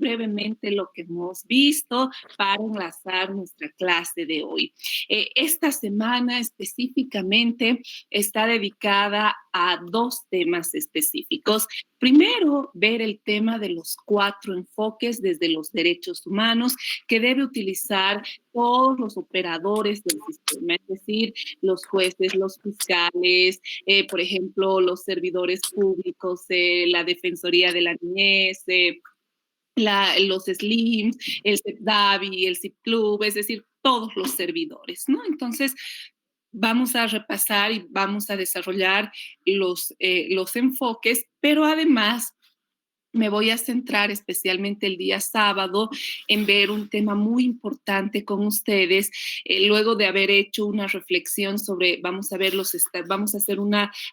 brevemente lo que hemos visto para enlazar nuestra clase de hoy. Esta semana específicamente está dedicada a dos temas específicos. Primero, ver el tema de los 4 enfoques desde los derechos humanos que debe utilizar todos los operadores del sistema, es decir, los jueces, los fiscales, por ejemplo, los servidores públicos, la Defensoría de la Niñez, los SLIMs, el CEPDAVI, el CIPCLUB, es decir, todos los servidores, ¿no? Entonces, vamos a repasar y vamos a desarrollar los enfoques, pero además me voy a centrar especialmente el día sábado en ver un tema muy importante con ustedes, luego de haber hecho una reflexión sobre, vamos a ver vamos a hacer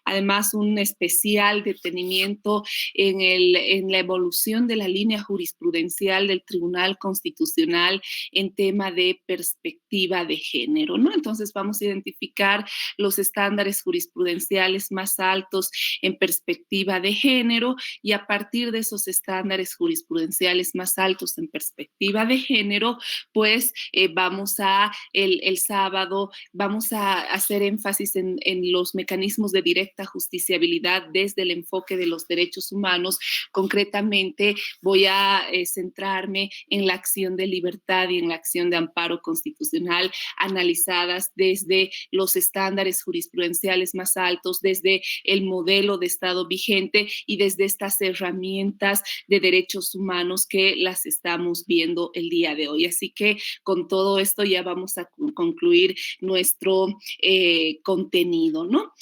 además un especial detenimiento en la evolución de la línea jurisprudencial del Tribunal Constitucional en tema de perspectiva de género, ¿no? Entonces vamos a identificar los estándares jurisprudenciales más altos en perspectiva de género y a partir de esos estándares jurisprudenciales más altos en perspectiva de género, pues el sábado vamos a hacer énfasis en los mecanismos de directa justiciabilidad desde el enfoque de los derechos humanos. Concretamente, voy a centrarme en la acción de libertad y en la acción de amparo constitucional analizadas desde los estándares jurisprudenciales más altos, desde el modelo de Estado vigente y desde estas herramientas de derechos humanos que las estamos viendo el día de hoy. Así que con todo esto ya vamos a concluir nuestro contenido, ¿no?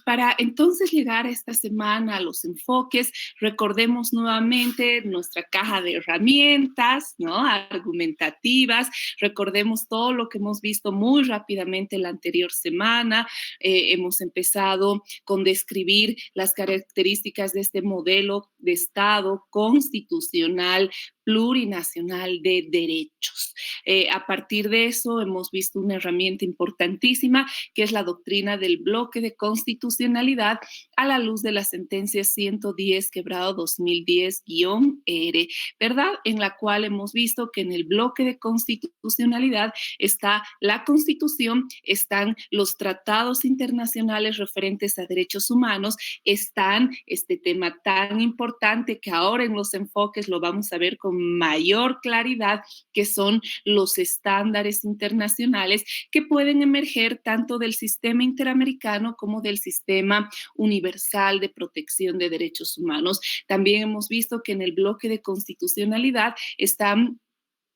Para entonces llegar a esta semana a los enfoques, recordemos nuevamente nuestra caja de herramientas, ¿no? Argumentativas, recordemos todo lo que hemos visto muy rápidamente la anterior semana. Hemos empezado con describir las características de este modelo de Estado constitucional plurinacional de derechos. A partir de eso hemos visto una herramienta importantísima que es la doctrina del bloque de constitucionalidad a la luz de la sentencia 110/2010-R, ¿verdad? En la cual hemos visto que en el bloque de constitucionalidad está la Constitución, están los tratados internacionales referentes a derechos humanos, están este tema tan importante que ahora en los enfoques lo vamos a ver con mayor claridad, que son los estándares internacionales que pueden emerger tanto del sistema interamericano como del sistema universal de protección de derechos humanos. También hemos visto que en el bloque de constitucionalidad están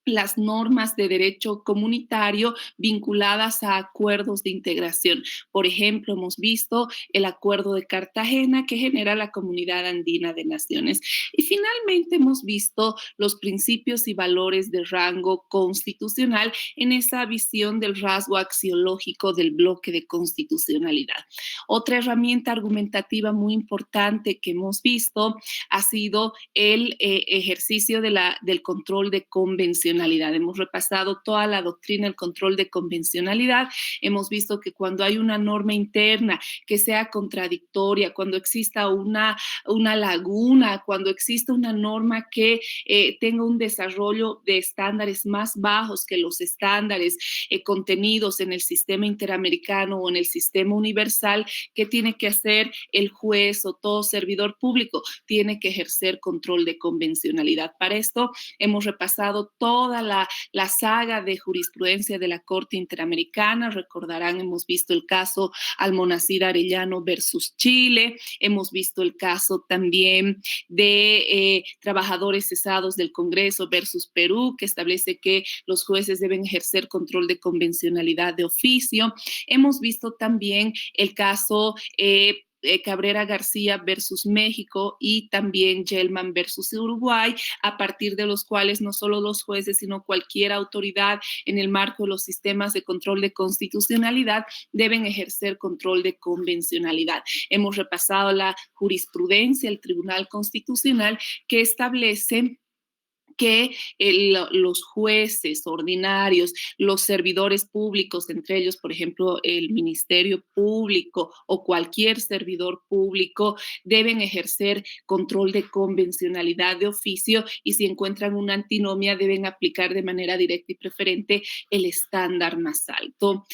las normas de derecho comunitario vinculadas a acuerdos de integración. Por ejemplo, hemos visto el Acuerdo de Cartagena que genera la Comunidad Andina de Naciones. Y finalmente hemos visto los principios y valores de rango constitucional en esa visión del rasgo axiológico del bloque de constitucionalidad. Otra herramienta argumentativa muy importante que hemos visto ha sido el ejercicio del control de convencionalidad. Hemos repasado toda la doctrina del control de convencionalidad. Hemos visto que cuando hay una norma interna que sea contradictoria, cuando exista una laguna, cuando exista una norma que tenga un desarrollo de estándares más bajos que los estándares contenidos en el sistema interamericano o en el sistema universal, ¿qué tiene que hacer el juez o todo servidor público? Tiene que ejercer control de convencionalidad. Para esto hemos repasado toda la saga de jurisprudencia de la Corte Interamericana. Recordarán, hemos visto el caso Almonacid Arellano versus Chile, hemos visto el caso también de trabajadores cesados del Congreso versus Perú, que establece que los jueces deben ejercer control de convencionalidad de oficio. Hemos visto también el caso Cabrera García versus México y también Gelman versus Uruguay, a partir de los cuales no solo los jueces, sino cualquier autoridad en el marco de los sistemas de control de constitucionalidad deben ejercer control de convencionalidad. Hemos repasado la jurisprudencia del Tribunal Constitucional que establece que los jueces ordinarios, los servidores públicos, entre ellos, por ejemplo, el Ministerio Público o cualquier servidor público, deben ejercer control de convencionalidad de oficio y si encuentran una antinomia deben aplicar de manera directa y preferente el estándar más alto.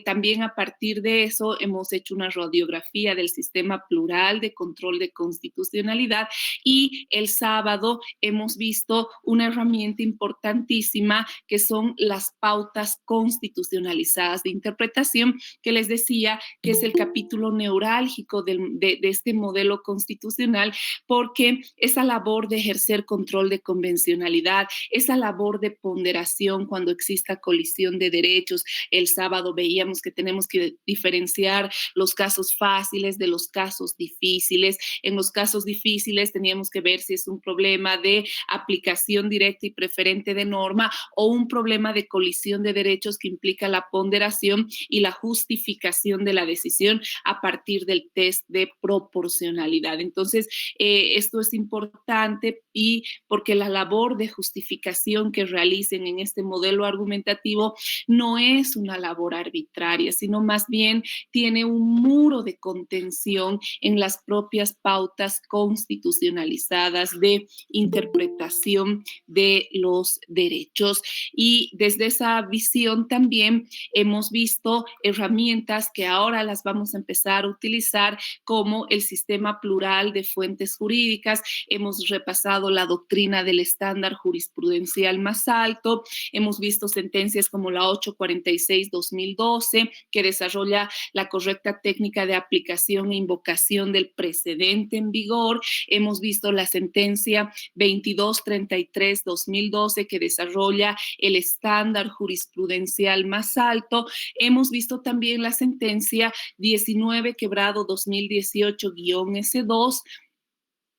También a partir de eso hemos hecho una radiografía del sistema plural de control de constitucionalidad y el sábado hemos visto una herramienta importantísima que son las pautas constitucionalizadas de interpretación, que les decía que es el capítulo neurálgico de este modelo constitucional, porque esa labor de ejercer control de convencionalidad, esa labor de ponderación cuando exista colisión de derechos, el sábado veíamos que tenemos que diferenciar los casos fáciles de los casos difíciles. En los casos difíciles teníamos que ver si es un problema de aplicación directa y preferente de norma o un problema de colisión de derechos que implica la ponderación y la justificación de la decisión a partir del test de proporcionalidad. Entonces, esto es importante y porque la labor de justificación que realicen en este modelo argumentativo no es una labor arbitraria, sino más bien tiene un muro de contención en las propias pautas constitucionalizadas de interpretación de los derechos. Y desde esa visión también hemos visto herramientas que ahora las vamos a empezar a utilizar, como el sistema plural de fuentes jurídicas. Hemos repasado la doctrina del estándar jurisprudencial más alto. Hemos visto sentencias como la 846-2012, que desarrolla la correcta técnica de aplicación e invocación del precedente en vigor. Hemos visto la sentencia 2233-2012, que desarrolla el estándar jurisprudencial más alto. Hemos visto también la sentencia 19-2018-S2.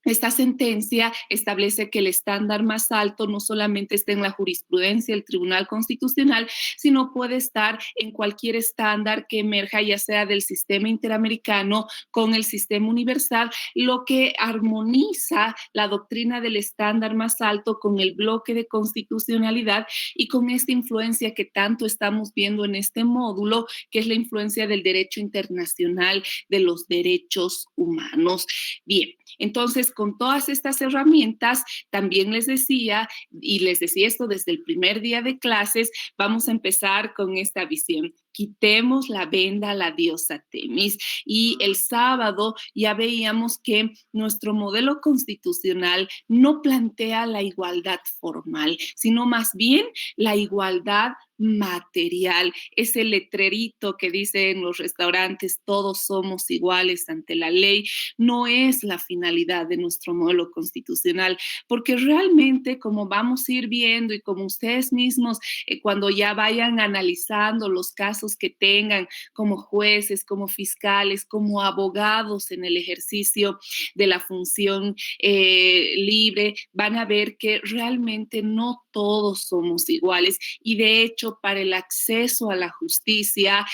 Esta sentencia establece que el estándar más alto no solamente está en la jurisprudencia del Tribunal Constitucional, sino puede estar en cualquier estándar que emerja, ya sea del sistema interamericano con el sistema universal, lo que armoniza la doctrina del estándar más alto con el bloque de constitucionalidad y con esta influencia que tanto estamos viendo en este módulo, que es la influencia del derecho internacional de los derechos humanos. Bien, entonces, con todas estas herramientas, también les decía esto desde el primer día de clases, vamos a empezar con esta visión. Quitemos la venda a la diosa Temis. Y el sábado ya veíamos que nuestro modelo constitucional no plantea la igualdad formal, sino más bien la igualdad material. Ese letrerito que dice en los restaurantes, todos somos iguales ante la ley, no es la finalidad de nuestro modelo constitucional, porque realmente, como vamos a ir viendo y como ustedes mismos, cuando ya vayan analizando los casos que tengan como jueces, como fiscales, como abogados en el ejercicio de la función libre, van a ver que realmente no todos somos iguales y de hecho para el acceso a la justicia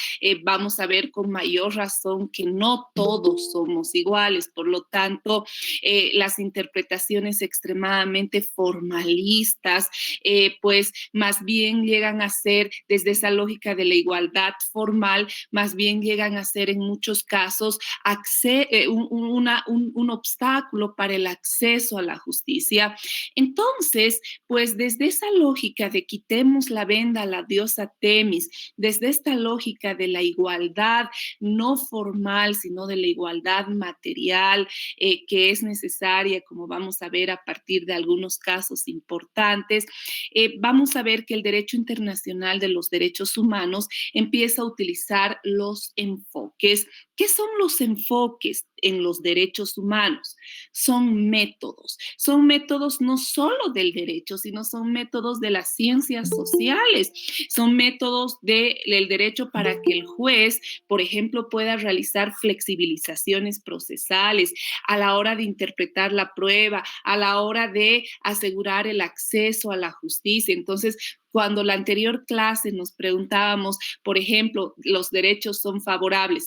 vamos a ver con mayor razón que no todos somos iguales. Por lo tanto, las interpretaciones extremadamente formalistas pues más bien llegan a ser, desde esa lógica de la igualdad formal, más bien llegan a ser en muchos casos un obstáculo para el acceso a la justicia. Entonces, pues desde esa lógica de quitemos la venda a la diosa Temis, desde esta lógica de la igualdad no formal, sino de la igualdad material que es necesaria, como vamos a ver a partir de algunos casos importantes, vamos a ver que el derecho internacional de los derechos humanos empieza a utilizar los enfoques. ¿Qué son los enfoques en los derechos humanos? Son métodos no solo del derecho, sino son métodos de las ciencias sociales, son métodos del derecho para que el juez, por ejemplo, pueda realizar flexibilizaciones procesales a la hora de interpretar la prueba, a la hora de asegurar el acceso a la justicia. Entonces, cuando la anterior clase nos preguntábamos, por ejemplo, los derechos son favorables,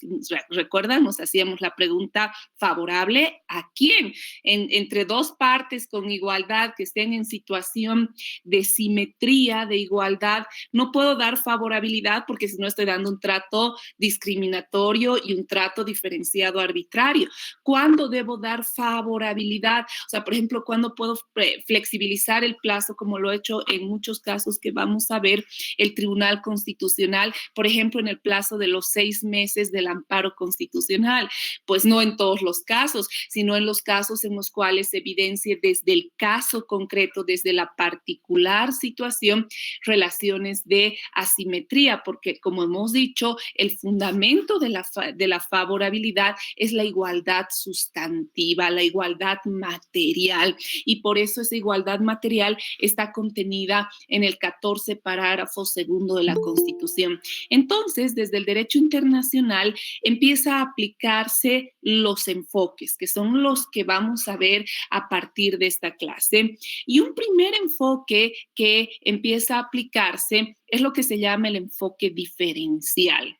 recuerdan, nos hacíamos la pregunta: ¿favorable a quién? Entre dos partes con igualdad que estén en situación de simetría, de igualdad, no puedo dar favorabilidad porque si no estoy dando un trato discriminatorio y un trato diferenciado arbitrario. ¿Cuándo debo dar favorabilidad? O sea, por ejemplo, ¿cuándo puedo flexibilizar el plazo, como lo he hecho en muchos casos que vamos a ver el Tribunal Constitucional, por ejemplo, en el plazo de los 6 meses del amparo constitucional? Pues no en todos los casos, sino en los casos en los cuales se evidencie desde el caso concreto, desde la particular situación, relaciones de asimetría, porque como hemos dicho, el fundamento de la favorabilidad es la igualdad sustantiva, la igualdad material, y por eso esa igualdad material está contenida en el 14 parágrafo segundo de la Constitución. Entonces, desde el derecho internacional empieza a aplicarse los enfoques, que son los que vamos a ver a partir de esta clase. Y un primer enfoque que empieza a aplicarse es lo que se llama el enfoque diferencial.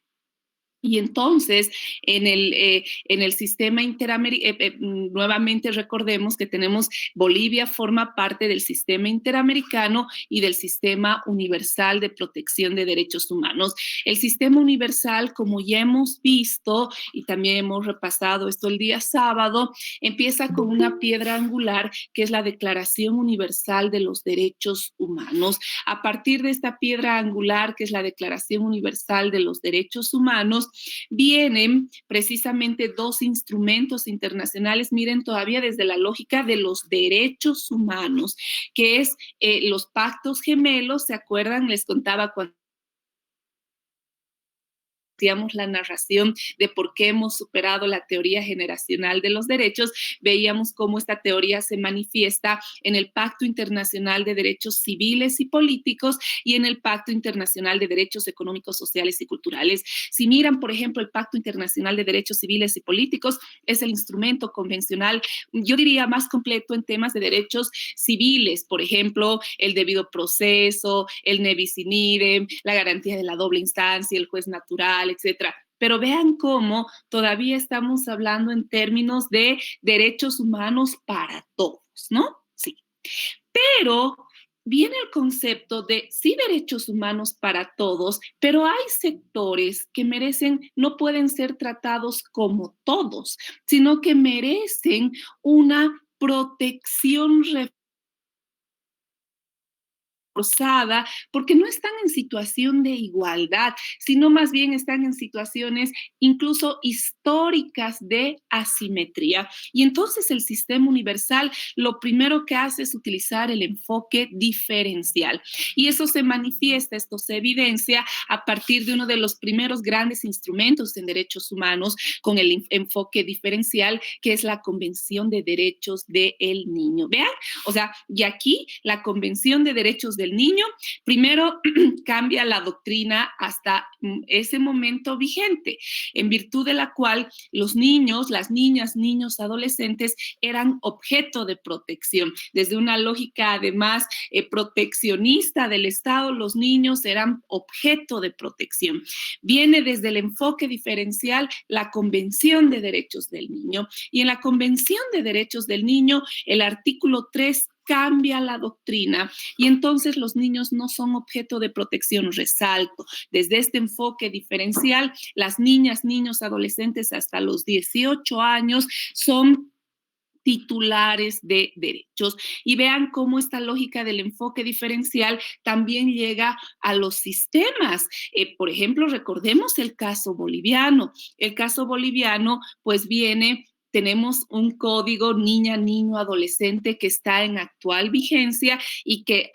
Y entonces, en el sistema interamericano, nuevamente recordemos que tenemos, Bolivia forma parte del sistema interamericano y del sistema universal de protección de derechos humanos. El sistema universal, como ya hemos visto y también hemos repasado esto el día sábado, empieza con una piedra angular que es la Declaración Universal de los Derechos Humanos. A partir de esta piedra angular, que es la Declaración Universal de los Derechos Humanos, vienen precisamente dos instrumentos internacionales, miren, todavía desde la lógica de los derechos humanos, que es los pactos gemelos. ¿Se acuerdan? Les contaba cuando hacíamos la narración de por qué hemos superado la teoría generacional de los derechos, veíamos cómo esta teoría se manifiesta en el Pacto Internacional de Derechos Civiles y Políticos y en el Pacto Internacional de Derechos Económicos, Sociales y Culturales. Si miran, por ejemplo, el Pacto Internacional de Derechos Civiles y Políticos es el instrumento convencional, yo diría, más completo en temas de derechos civiles, por ejemplo, el debido proceso, el ne bis in idem, la garantía de la doble instancia, el juez natural, etcétera. Pero vean cómo todavía estamos hablando en términos de derechos humanos para todos, ¿no? Sí. Pero viene el concepto de sí derechos humanos para todos, pero hay sectores que merecen, no pueden ser tratados como todos, sino que merecen una protección forzada, porque no están en situación de igualdad, sino más bien están en situaciones incluso históricas de asimetría. Y entonces el sistema universal lo primero que hace es utilizar el enfoque diferencial. Y eso se manifiesta, esto se evidencia a partir de uno de los primeros grandes instrumentos en derechos humanos con el enfoque diferencial, que es la Convención de Derechos del Niño. Vean, o sea, y aquí la Convención de Derechos del Niño, primero cambia la doctrina hasta ese momento vigente, en virtud de la cual los niños, las niñas, niños, adolescentes eran objeto de protección. Desde una lógica, además, proteccionista del Estado, los niños eran objeto de protección. Viene desde el enfoque diferencial la Convención de Derechos del Niño. Y en la Convención de Derechos del Niño, el artículo 3 cambia la doctrina y entonces los niños no son objeto de protección. Resalto, desde este enfoque diferencial, las niñas, niños, adolescentes hasta los 18 años son titulares de derechos. Y vean cómo esta lógica del enfoque diferencial también llega a los sistemas. Por ejemplo, recordemos el caso boliviano. El caso boliviano, pues viene, tenemos un código niña, niño, adolescente que está en actual vigencia y que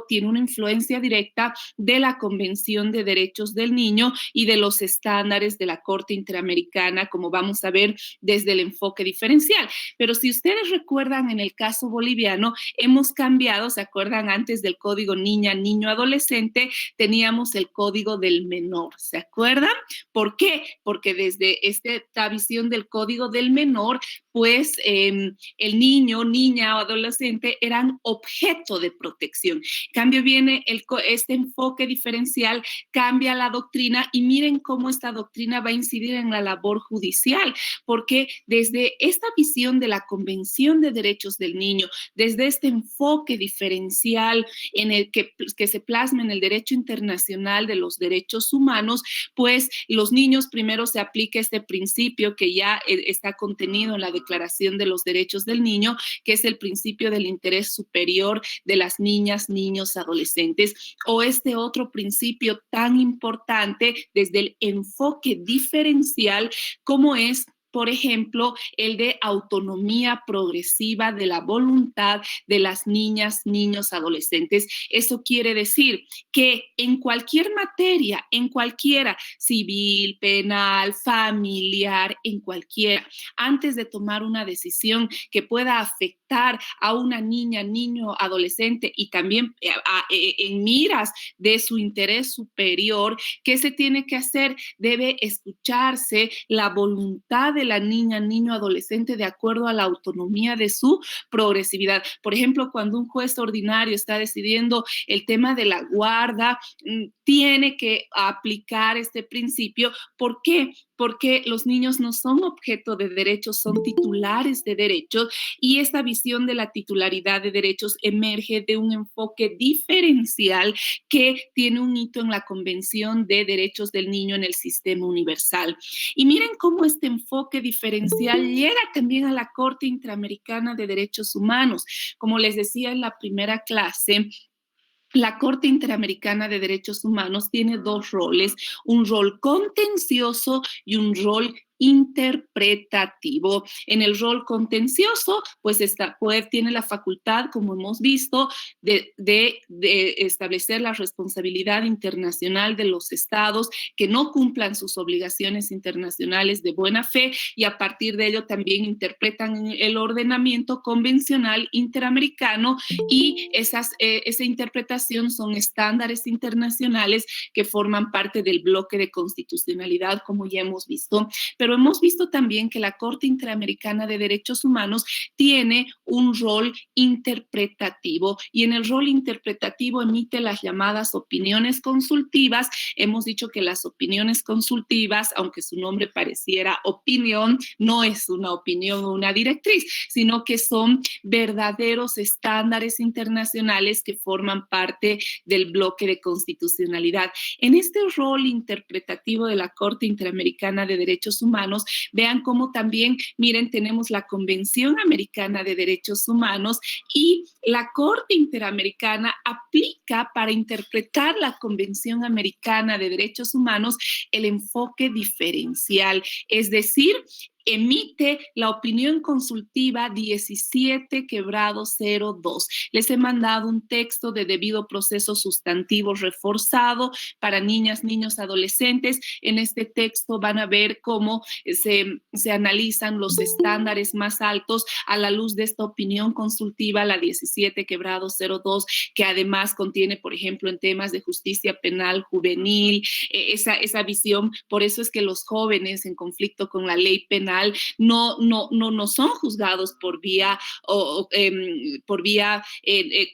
tiene una influencia directa de la Convención de Derechos del Niño y de los estándares de la Corte Interamericana, como vamos a ver desde el enfoque diferencial. Pero si ustedes recuerdan, en el caso boliviano, hemos cambiado, ¿se acuerdan? Antes del código niña, niño, adolescente, teníamos el código del menor, ¿se acuerdan? ¿Por qué? Porque desde esta visión del código del menor, menor, pues el niño, niña o adolescente eran objeto de protección. En cambio viene este enfoque diferencial, cambia la doctrina y miren cómo esta doctrina va a incidir en la labor judicial, porque desde esta visión de la Convención de Derechos del Niño, desde este enfoque diferencial en el que se plasma en el derecho internacional de los derechos humanos, pues los niños primero se aplica este principio que ya está contenido en la Declaración de los Derechos del Niño, que es el principio del interés superior de las niñas, niños, adolescentes, o este otro principio tan importante desde el enfoque diferencial como es, por ejemplo, el de autonomía progresiva de la voluntad de las niñas, niños, adolescentes. Eso quiere decir que en cualquier materia, en cualquiera, civil, penal, familiar, en cualquiera, antes de tomar una decisión que pueda afectar a una niña, niño, adolescente y también en miras de su interés superior, ¿qué se tiene que hacer? Debe escucharse la voluntad de la niña, niño, adolescente de acuerdo a la autonomía de su progresividad. Por ejemplo, cuando un juez ordinario está decidiendo el tema de la guarda, tiene que aplicar este principio. ¿Por qué? Porque los niños no son objeto de derechos, son titulares de derechos, y esta visión de la titularidad de derechos emerge de un enfoque diferencial que tiene un hito en la Convención de Derechos del Niño en el sistema universal. Y miren cómo este enfoque diferencial llega también a la Corte Interamericana de Derechos Humanos. Como les decía en la primera clase, la Corte Interamericana de Derechos Humanos tiene dos roles, un rol contencioso y un rol interpretativo. En el rol contencioso, pues tiene la facultad, como hemos visto, de establecer la responsabilidad internacional de los estados que no cumplan sus obligaciones internacionales de buena fe, y a partir de ello también interpretan el ordenamiento convencional interamericano, y esa interpretación son estándares internacionales que forman parte del bloque de constitucionalidad, como ya hemos visto. Pero hemos visto también que la Corte Interamericana de Derechos Humanos tiene un rol interpretativo, y en el rol interpretativo emite las llamadas opiniones consultivas. Hemos dicho que las opiniones consultivas, aunque su nombre pareciera opinión, no es una opinión o una directriz, sino que son verdaderos estándares internacionales que forman parte del bloque de constitucionalidad. En este rol interpretativo de la Corte Interamericana de Derechos Humanos, vean cómo también, miren, tenemos la Convención Americana de Derechos Humanos, y la Corte Interamericana aplica para interpretar la Convención Americana de Derechos Humanos el enfoque diferencial, es decir, emite la opinión consultiva 17/02. Les he mandado un texto de debido proceso sustantivo reforzado para niñas, niños, adolescentes. En este texto van a ver cómo se analizan los estándares más altos a la luz de esta opinión consultiva, la 17/02, que además contiene, por ejemplo, en temas de justicia penal juvenil, esa visión. Por eso es que los jóvenes en conflicto con la ley penal no son juzgados por vía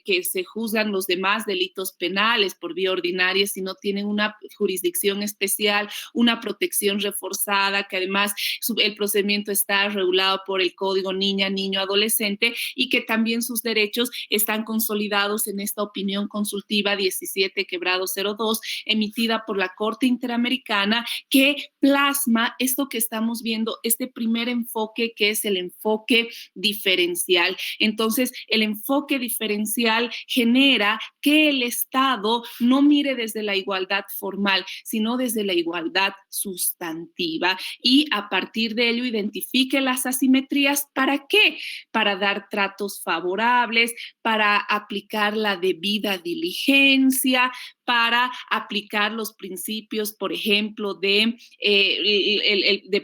que se juzgan los demás delitos penales por vía ordinaria, sino tienen una jurisdicción especial, una protección reforzada, que además el procedimiento está regulado por el Código Niña, Niño, Adolescente, y que también sus derechos están consolidados en esta opinión consultiva 17/02 emitida por la Corte Interamericana, que plasma esto que estamos viendo, este primer enfoque, que es el enfoque diferencial. Entonces, el enfoque diferencial genera que el Estado no mire desde la igualdad formal, sino desde la igualdad sustantiva, y a partir de ello identifique las asimetrías. ¿Para qué? Para dar tratos favorables, para aplicar la debida diligencia, para aplicar los principios, por ejemplo, de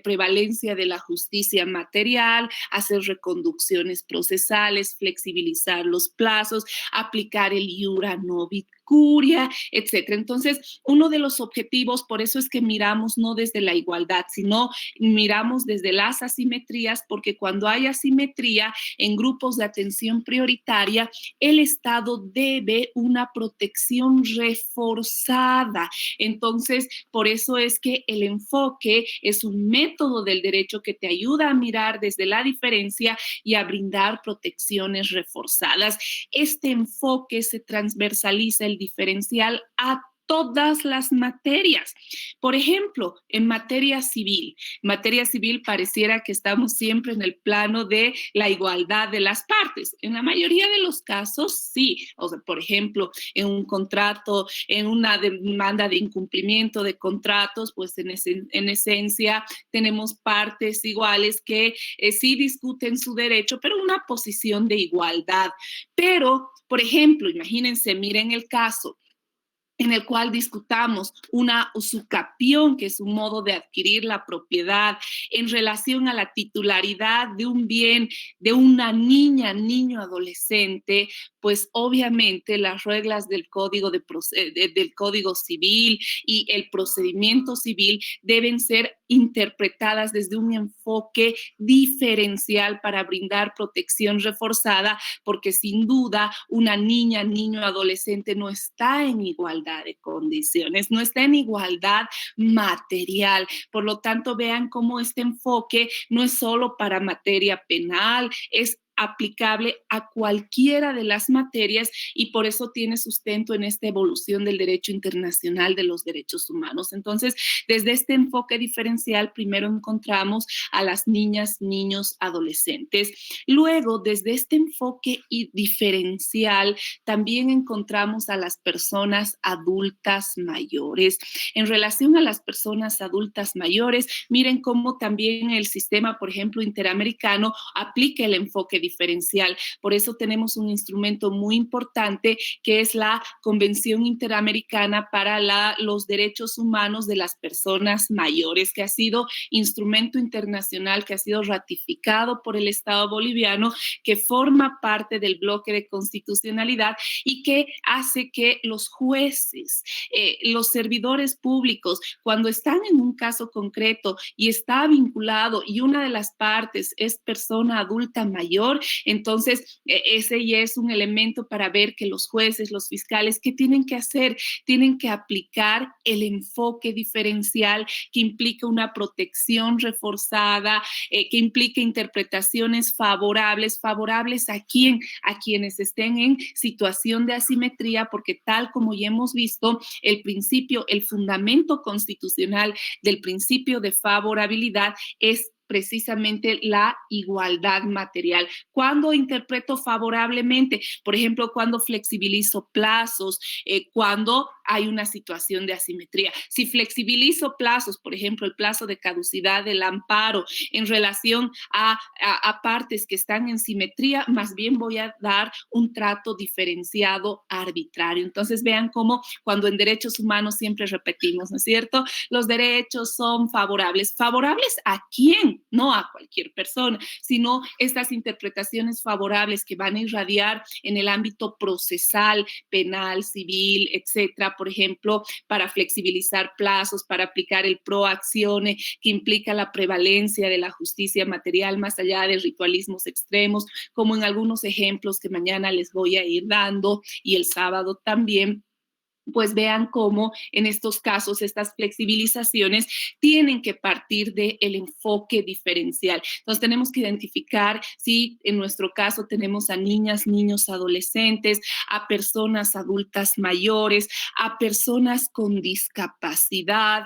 prevalencia de la justicia material, hacer reconducciones procesales, flexibilizar los plazos, aplicar el iura nobis curia, etcétera. Entonces, uno de los objetivos, por eso es que miramos no desde la igualdad, sino miramos desde las asimetrías, porque cuando hay asimetría en grupos de atención prioritaria, el Estado debe una protección reforzada. Entonces, por eso es que el enfoque es un método del derecho que te ayuda a mirar desde la diferencia y a brindar protecciones reforzadas. Este enfoque se transversaliza el diferencial a todas las materias. Por ejemplo, en materia civil pareciera que estamos siempre en el plano de la igualdad de las partes. En la mayoría de los casos, sí. O sea, por ejemplo, en un contrato, en una demanda de incumplimiento de contratos, pues en esencia tenemos partes iguales que sí discuten su derecho, pero una posición de igualdad. Pero, por ejemplo, imagínense, miren el caso en el cual discutamos una usucapión, que es un modo de adquirir la propiedad en relación a la titularidad de un bien de una niña, niño, adolescente, pues obviamente las reglas del del Código Civil y el procedimiento civil deben ser interpretadas desde un enfoque diferencial para brindar protección reforzada, porque sin duda una niña, niño, adolescente no está en igualdad de condiciones, no está en igualdad material. Por lo tanto, vean cómo este enfoque no es solo para materia penal, es aplicable a cualquiera de las materias y por eso tiene sustento en esta evolución del derecho internacional de los derechos humanos. Entonces, desde este enfoque diferencial, primero encontramos a las niñas, niños, adolescentes. Luego, desde este enfoque diferencial, también encontramos a las personas adultas mayores. En relación a las personas adultas mayores, miren cómo también el sistema, por ejemplo, interamericano, aplica el enfoque diferencial. Por eso tenemos un instrumento muy importante que es la Convención Interamericana para los Derechos Humanos de las Personas Mayores, que ha sido instrumento internacional, que ha sido ratificado por el Estado boliviano, que forma parte del bloque de constitucionalidad y que hace que los jueces, los servidores públicos, cuando están en un caso concreto y está vinculado y una de las partes es persona adulta mayor, entonces ese ya es un elemento para ver que los jueces, los fiscales, ¿qué tienen que hacer? Tienen que aplicar el enfoque diferencial que implica una protección reforzada, que implica interpretaciones favorables. ¿Favorables a quién? A quienes estén en situación de asimetría, porque tal como ya hemos visto, el principio, el fundamento constitucional del principio de favorabilidad es precisamente la igualdad material. ¿Cuándo interpreto favorablemente? Por ejemplo, cuando flexibilizo plazos, cuando hay una situación de asimetría. Si flexibilizo plazos, por ejemplo, el plazo de caducidad del amparo en relación a partes que están en simetría, más bien voy a dar un trato diferenciado arbitrario. Entonces, vean cómo cuando en derechos humanos siempre repetimos, ¿no es cierto? Los derechos son favorables. ¿Favorables a quién? No a cualquier persona, sino estas interpretaciones favorables que van a irradiar en el ámbito procesal, penal, civil, etcétera. Por ejemplo, para flexibilizar plazos, para aplicar el pro actione, que implica la prevalencia de la justicia material más allá de ritualismos extremos, como en algunos ejemplos que mañana les voy a ir dando y el sábado también. Pues vean cómo en estos casos estas flexibilizaciones tienen que partir del enfoque diferencial. Entonces tenemos que identificar si en nuestro caso tenemos a niñas, niños, adolescentes, a personas adultas mayores, a personas con discapacidad,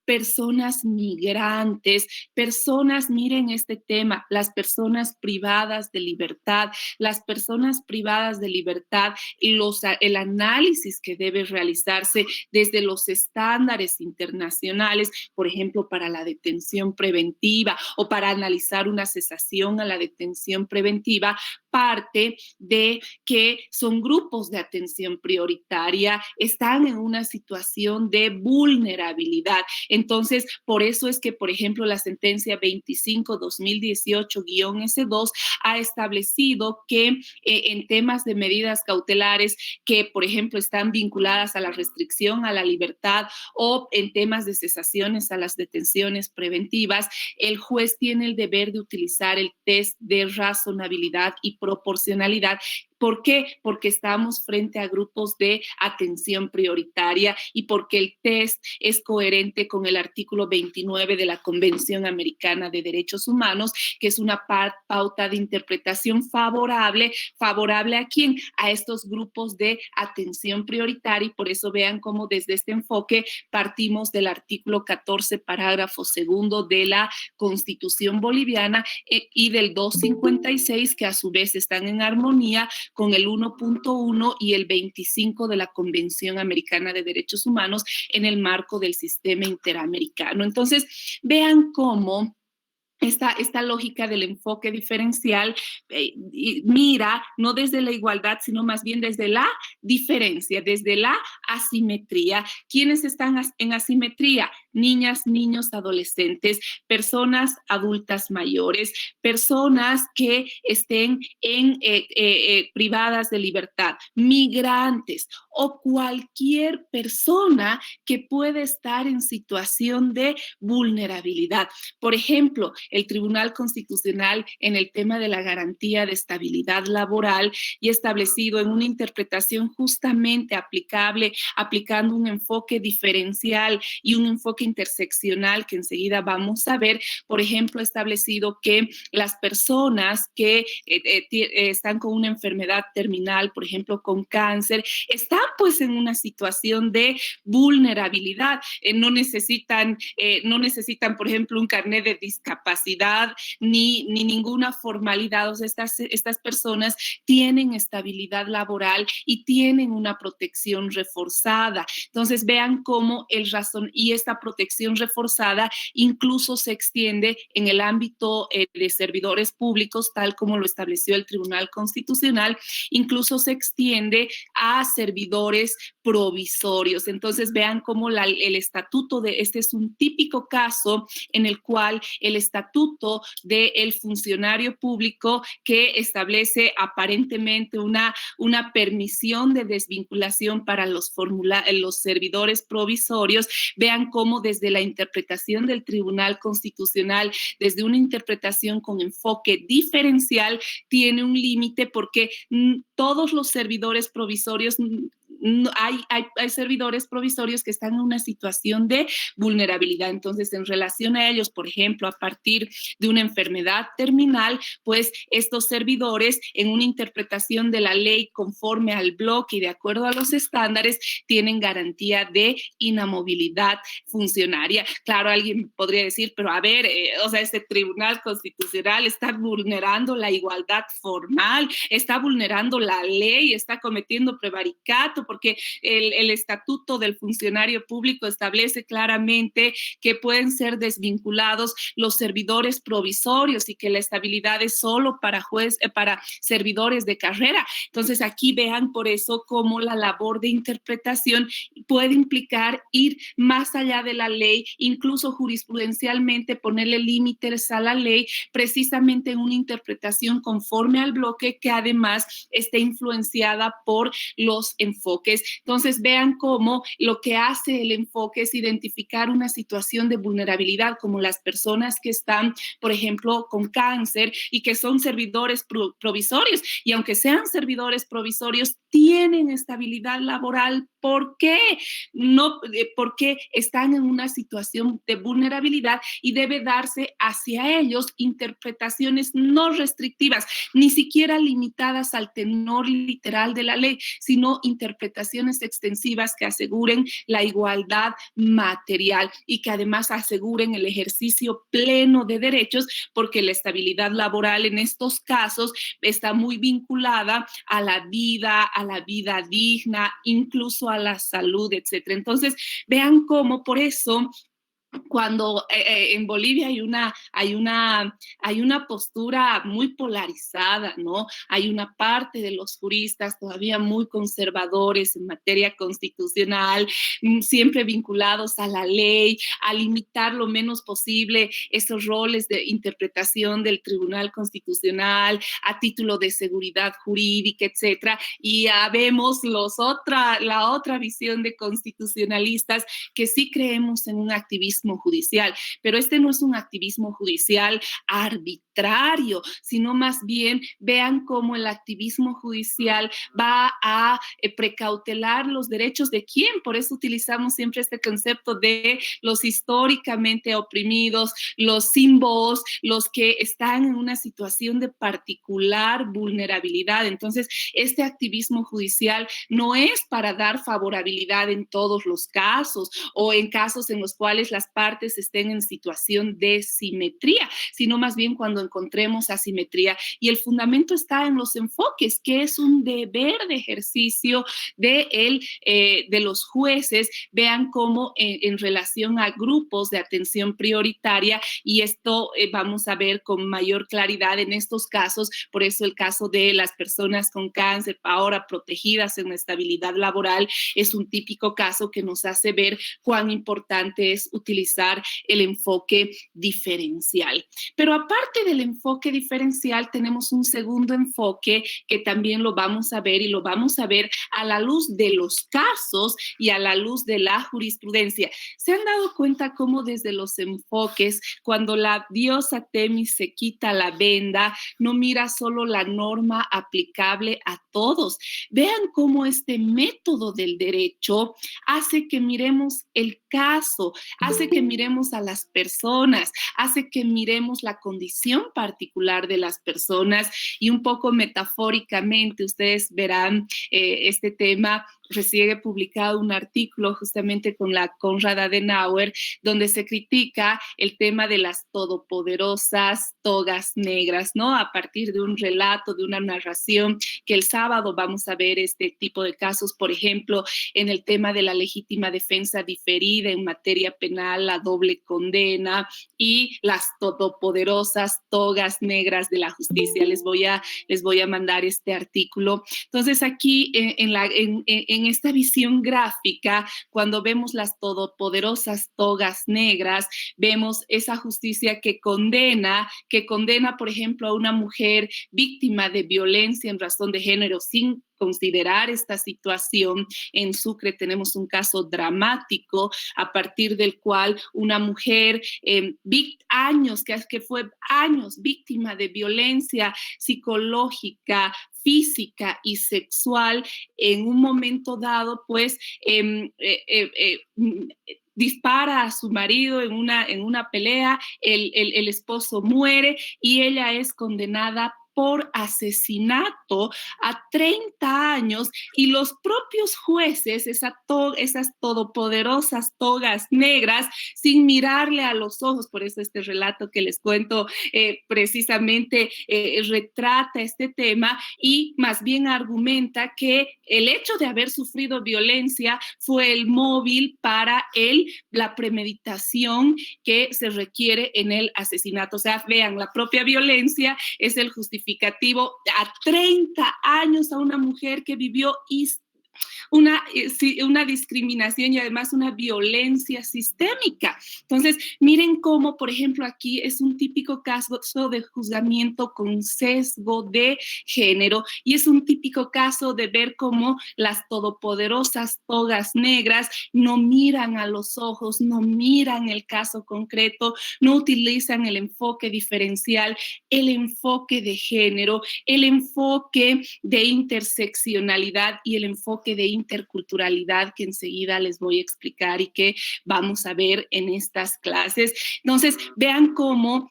personas migrantes, personas, miren este tema, las personas privadas de libertad, las personas privadas de libertad y el análisis que debe realizarse desde los estándares internacionales, por ejemplo, para la detención preventiva o para analizar una cesación a la detención preventiva, parte de que son grupos de atención prioritaria, están en una situación de vulnerabilidad. Entonces, por eso es que, por ejemplo, la sentencia 25-2018-S2 ha establecido que en temas de medidas cautelares que, por ejemplo, están vinculadas a la restricción a la libertad o en temas de cesaciones a las detenciones preventivas, el juez tiene el deber de utilizar el test de razonabilidad y proporcionalidad. ¿Por qué? Porque estamos frente a grupos de atención prioritaria y porque el test es coherente con el artículo 29 de la Convención Americana de Derechos Humanos, que es una pauta de interpretación favorable. ¿Favorable a quién? A estos grupos de atención prioritaria, y por eso vean cómo desde este enfoque partimos del artículo 14, parágrafo segundo de la Constitución boliviana y del 256, que a su vez están en armonía con el 1.1 y el 25 de la Convención Americana de Derechos Humanos en el marco del sistema interamericano. Entonces, vean cómo esta lógica del enfoque diferencial mira no desde la igualdad, sino más bien desde la diferencia, desde la asimetría. ¿Quiénes están en asimetría? Niñas, niños, adolescentes, personas adultas mayores, personas que estén privadas de libertad, migrantes o cualquier persona que puede estar en situación de vulnerabilidad. Por ejemplo, el Tribunal Constitucional en el tema de la garantía de estabilidad laboral y establecido en una interpretación justamente aplicable, aplicando un enfoque diferencial y un enfoque interseccional que enseguida vamos a ver. Por ejemplo, establecido que las personas que están con una enfermedad terminal, por ejemplo, con cáncer, están pues en una situación de vulnerabilidad. No necesitan, por ejemplo, un carnet de discapacidad ni ninguna formalidad. O sea, estas personas tienen estabilidad laboral y tienen una protección reforzada. Entonces, vean cómo y esta protección reforzada incluso se extiende en el ámbito de servidores públicos, tal como lo estableció el Tribunal Constitucional, incluso se extiende a servidores provisorios. Entonces, vean cómo el estatuto este es un típico caso en el cual el estatuto del funcionario público que establece aparentemente una permisión de desvinculación para los servidores provisorios. Vean cómo desde la interpretación del Tribunal Constitucional, desde una interpretación con enfoque diferencial, tiene un límite porque todos los servidores provisorios hay servidores provisorios que están en una situación de vulnerabilidad. Entonces, en relación a ellos, por ejemplo, a partir de una enfermedad terminal, pues estos servidores, en una interpretación de la ley conforme al bloque y de acuerdo a los estándares, tienen garantía de inamovilidad funcionaria. Claro, alguien podría decir, pero a ver, o sea, este Tribunal Constitucional está vulnerando la igualdad formal, está vulnerando la ley, está cometiendo prevaricato, porque el estatuto del funcionario público establece claramente que pueden ser desvinculados los servidores provisorios y que la estabilidad es solo para servidores de carrera. Entonces, aquí vean por eso cómo la labor de interpretación puede implicar ir más allá de la ley, incluso jurisprudencialmente ponerle límites a la ley, precisamente en una interpretación conforme al bloque que además esté influenciada por los enfoques. Entonces, vean cómo lo que hace el enfoque es identificar una situación de vulnerabilidad, como las personas que están, por ejemplo, con cáncer y que son servidores provisorios. Y aunque sean servidores provisorios, tienen estabilidad laboral. ¿Por qué? No, porque están en una situación de vulnerabilidad y debe darse hacia ellos interpretaciones no restrictivas, ni siquiera limitadas al tenor literal de la ley, sino interpretaciones extensivas que aseguren la igualdad material y que además aseguren el ejercicio pleno de derechos, porque la estabilidad laboral en estos casos está muy vinculada a la vida digna, incluso a la salud, etcétera. Entonces, vean cómo por eso cuando en Bolivia hay una postura muy polarizada, ¿no? Hay una parte de los juristas todavía muy conservadores en materia constitucional, siempre vinculados a la ley, a limitar lo menos posible esos roles de interpretación del Tribunal Constitucional a título de seguridad jurídica, etcétera. Y ya vemos la otra visión de constitucionalistas que sí creemos en un activismo judicial, pero este no es un activismo judicial arbitrario, sino más bien vean cómo el activismo judicial va a precautelar los derechos de quién. Por eso utilizamos siempre este concepto de los históricamente oprimidos, los sin voz, los que están en una situación de particular vulnerabilidad. Entonces, este activismo judicial no es para dar favorabilidad en todos los casos o en casos en los cuales las partes estén en situación de simetría, sino más bien cuando encontremos asimetría. Y el fundamento está en los enfoques, que es un deber de ejercicio de los jueces. Vean cómo en relación a grupos de atención prioritaria, y esto vamos a ver con mayor claridad en estos casos, por eso el caso de las personas con cáncer ahora protegidas en la estabilidad laboral es un típico caso que nos hace ver cuán importante es utilizar el enfoque diferencial. Pero aparte del enfoque diferencial, tenemos un segundo enfoque que también lo vamos a ver, y lo vamos a ver a la luz de los casos y a la luz de la jurisprudencia. ¿Se han dado cuenta cómo desde los enfoques, cuando la diosa Temis se quita la venda, no mira solo la norma aplicable a todos? Vean cómo este método del derecho hace que miremos el caso, hace que miremos a las personas, hace que miremos la condición particular de las personas, y un poco metafóricamente ustedes verán este tema. Recién he publicado un artículo justamente con la Konrad Adenauer, donde se critica el tema de las todopoderosas togas negras, ¿no? A partir de un relato, de una narración, que el sábado vamos a ver este tipo de casos, por ejemplo, en el tema de la legítima defensa diferida en materia penal, la doble condena y las todopoderosas togas negras de la justicia. Les voy a mandar este artículo. Entonces, aquí en esta visión gráfica, cuando vemos las todopoderosas togas negras, vemos esa justicia que condena, por ejemplo, a una mujer víctima de violencia en razón de género sin considerar esta situación. En Sucre tenemos un caso dramático a partir del cual una mujer que fue años víctima de violencia psicológica, física y sexual, en un momento dado, pues, dispara a su marido en una pelea, el esposo muere y ella es condenada por asesinato a 30 años, y los propios jueces, esas todopoderosas togas negras, sin mirarle a los ojos. Por eso este relato que les cuento precisamente retrata este tema, y más bien argumenta que el hecho de haber sufrido violencia fue el móvil para la premeditación que se requiere en el asesinato. O sea, vean, la propia violencia es el justificativo a 30 años a una mujer que vivió una discriminación y además una violencia sistémica. Entonces, miren cómo, por ejemplo, aquí es un típico caso de juzgamiento con sesgo de género, y es un típico caso de ver cómo las todopoderosas togas negras no miran a los ojos, no miran el caso concreto, no utilizan el enfoque diferencial, el enfoque de género, el enfoque de interseccionalidad y el enfoque de interculturalidad, que enseguida les voy a explicar y que vamos a ver en estas clases. Entonces, vean cómo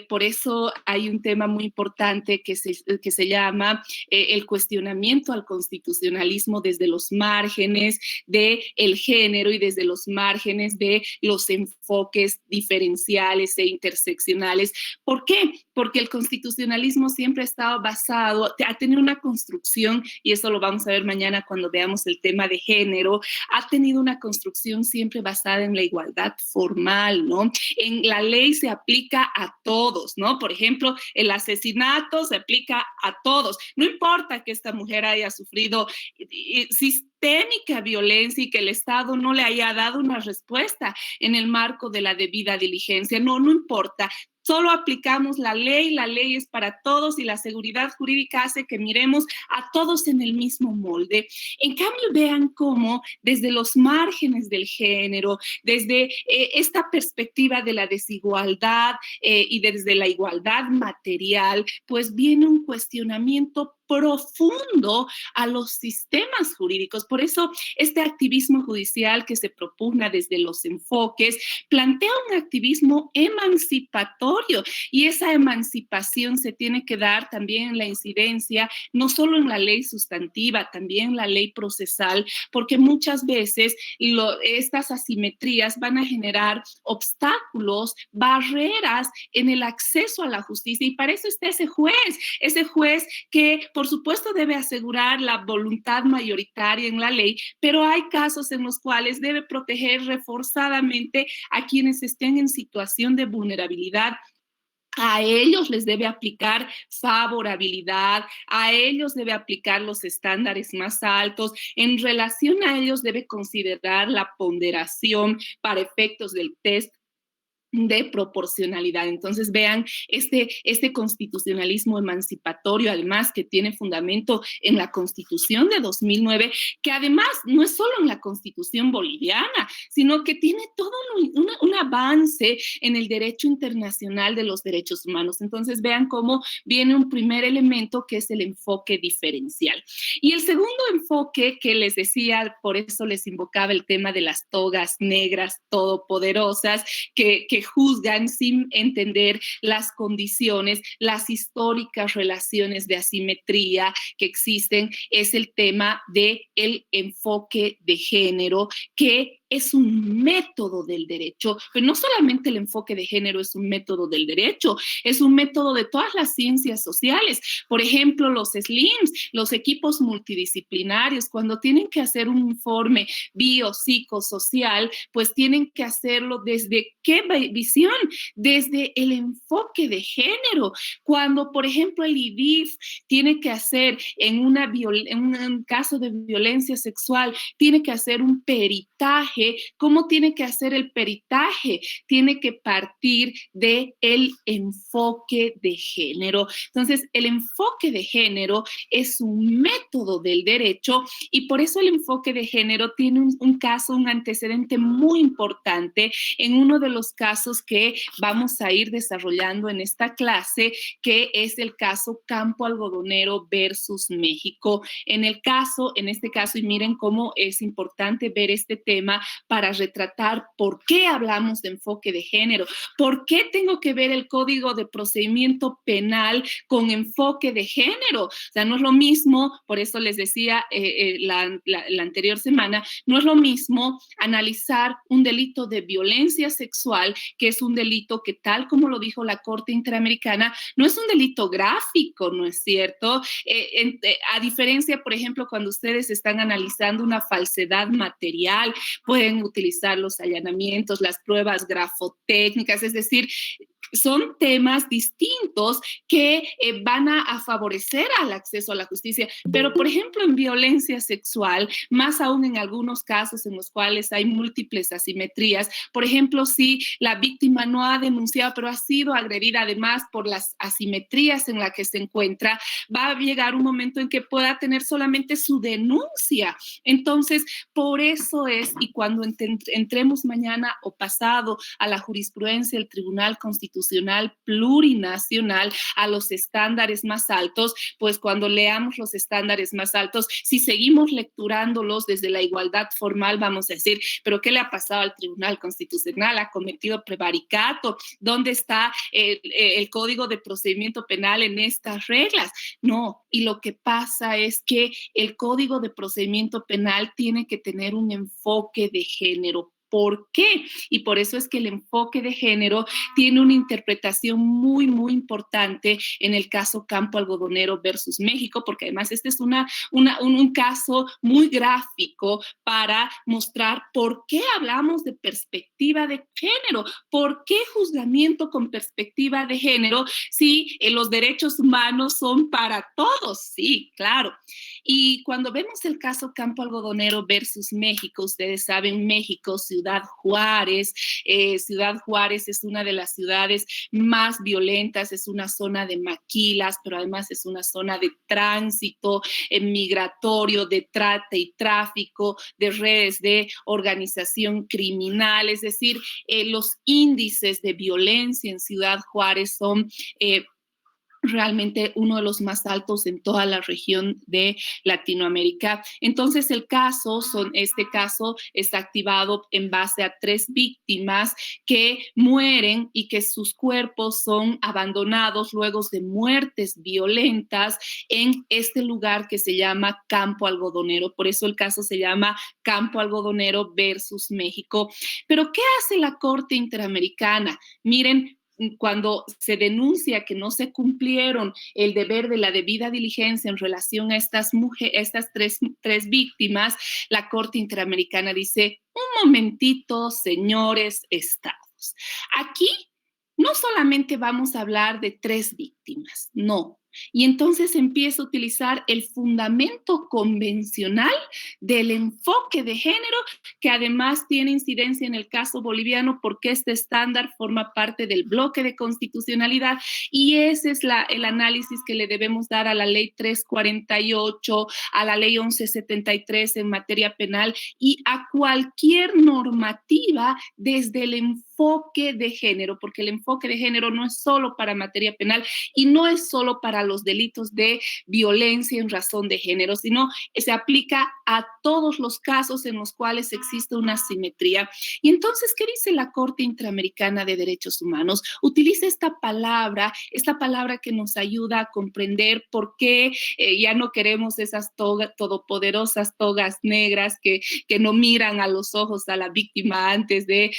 por eso hay un tema muy importante que se llama el cuestionamiento al constitucionalismo desde los márgenes del género y desde los márgenes de los enfoques diferenciales e interseccionales. ¿Por qué? Porque el constitucionalismo siempre ha estado basado, ha tenido una construcción, y eso lo vamos a ver mañana cuando veamos el tema de género ha tenido una construcción siempre basada en la igualdad formal, ¿no? En la ley se aplica a todos, ¿no? Por ejemplo, el asesinato se aplica a todos. No importa que esta mujer haya sufrido sistémica violencia y que el Estado no le haya dado una respuesta en el marco de la debida diligencia. No, no importa. Solo aplicamos la ley es para todos y la seguridad jurídica hace que miremos a todos en el mismo molde. En cambio, vean cómo desde los márgenes del género, desde esta perspectiva de la desigualdad y desde la igualdad material, pues viene un cuestionamiento profundo a los sistemas jurídicos. Por eso, este activismo judicial que se propugna desde los enfoques plantea un activismo emancipatorio y esa emancipación se tiene que dar también en la incidencia, no solo en la ley sustantiva, también en la ley procesal, porque muchas veces estas asimetrías van a generar obstáculos, barreras en el acceso a la justicia y para eso está ese juez que por supuesto debe asegurar la voluntad mayoritaria en la ley, pero hay casos en los cuales debe proteger reforzadamente a quienes estén en situación de vulnerabilidad. A ellos les debe aplicar favorabilidad, a ellos debe aplicar los estándares más altos, en relación a ellos debe considerar la ponderación para efectos del test de proporcionalidad. Entonces vean este constitucionalismo emancipatorio, además que tiene fundamento en la Constitución de 2009, que además no es solo en la Constitución boliviana, sino que tiene todo un avance en el derecho internacional de los derechos humanos. Entonces vean cómo viene un primer elemento que es el enfoque diferencial. Y el segundo enfoque que les decía, por eso les invocaba el tema de las togas negras todopoderosas, que juzgan sin entender las condiciones, las históricas relaciones de asimetría que existen, es el tema del enfoque de género, que es un método del derecho, pero no solamente el enfoque de género es un método del derecho, es un método de todas las ciencias sociales. Por ejemplo, los SLIMs, los equipos multidisciplinarios, cuando tienen que hacer un informe biopsicosocial, pues tienen que hacerlo desde qué visión, desde el enfoque de género. Cuando, por ejemplo, el IDIF tiene que hacer en un caso de violencia sexual, tiene que hacer un peritaje. ¿Cómo tiene que hacer el peritaje? Tiene que partir del enfoque de género. Entonces, el enfoque de género es un método del derecho y por eso el enfoque de género tiene un caso, un antecedente muy importante en uno de los casos que vamos a ir desarrollando en esta clase, que es el caso Campo Algodonero versus México. En este caso, y miren cómo es importante ver este tema para retratar por qué hablamos de enfoque de género, por qué tengo que ver el Código de Procedimiento Penal con enfoque de género. O sea, no es lo mismo, por eso les decía la anterior semana, no es lo mismo analizar un delito de violencia sexual, que es un delito que, tal como lo dijo la Corte Interamericana, no es un delito gráfico, ¿no es cierto? A diferencia, por ejemplo, cuando ustedes están analizando una falsedad material, pueden utilizar los allanamientos, las pruebas grafotécnicas, es decir, son temas distintos que van a favorecer al acceso a la justicia. Pero, por ejemplo, en violencia sexual, más aún en algunos casos en los cuales hay múltiples asimetrías, por ejemplo, si la víctima no ha denunciado, pero ha sido agredida además por las asimetrías en las que se encuentra, va a llegar un momento en que pueda tener solamente su denuncia. Entonces, por eso es, y cuando entremos mañana o pasado a la jurisprudencia del Tribunal Constitucional plurinacional, a los estándares más altos, pues cuando leamos los estándares más altos, si seguimos lecturándolos desde la igualdad formal, vamos a decir, pero ¿qué le ha pasado al Tribunal Constitucional? ¿Ha cometido prevaricato? ¿Dónde está el Código de Procedimiento Penal en estas reglas? No, y lo que pasa es que el Código de Procedimiento Penal tiene que tener un enfoque de género. ¿Por qué? Y por eso es que el enfoque de género tiene una interpretación muy, muy importante en el caso Campo Algodonero versus México, porque además este es un caso muy gráfico para mostrar por qué hablamos de perspectiva de género, por qué juzgamiento con perspectiva de género si los derechos humanos son para todos. Sí, claro. Y cuando vemos el caso Campo Algodonero versus México, ustedes saben, México, Ciudad Juárez es una de las ciudades más violentas, es una zona de maquilas, pero además es una zona de tránsito migratorio, de trata y tráfico, de redes de organización criminal, es decir, los índices de violencia en Ciudad Juárez son realmente uno de los más altos en toda la región de Latinoamérica. Entonces, este caso está activado en base a 3 víctimas que mueren y que sus cuerpos son abandonados luego de muertes violentas en este lugar que se llama Campo Algodonero. Por eso el caso se llama Campo Algodonero versus México. Pero, ¿qué hace la Corte Interamericana? Miren, cuando se denuncia que no se cumplieron el deber de la debida diligencia en relación a estas tres víctimas, la Corte Interamericana dice, un momentito, señores estados. Aquí no solamente vamos a hablar de 3 víctimas, no. Y entonces empieza a utilizar el fundamento convencional del enfoque de género, que además tiene incidencia en el caso boliviano porque este estándar forma parte del bloque de constitucionalidad y ese es el análisis que le debemos dar a la ley 348, a la ley 1173 en materia penal y a cualquier normativa desde el enfoque de género, porque el enfoque de género no es solo para materia penal y no es solo para los delitos de violencia en razón de género, sino se aplica a todos los casos en los cuales existe una asimetría. Y entonces, ¿qué dice la Corte Interamericana de Derechos Humanos? Utiliza esta palabra que nos ayuda a comprender por qué ya no queremos esas todopoderosas togas negras que no miran a los ojos a la víctima antes de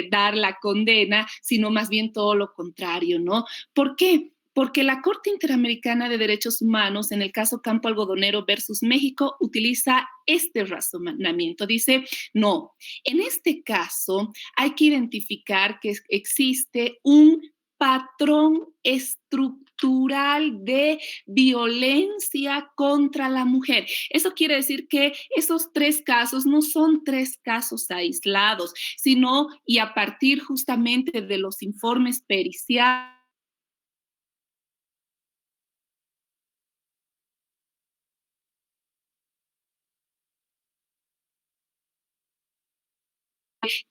dar la condena, sino más bien todo lo contrario, ¿no? ¿Por qué? Porque la Corte Interamericana de Derechos Humanos, en el caso Campo Algodonero versus México, utiliza este razonamiento. Dice, no, en este caso hay que identificar que existe un patrón estructural de violencia contra la mujer. Eso quiere decir que esos 3 casos no son 3 casos aislados, sino y a partir justamente de los informes periciales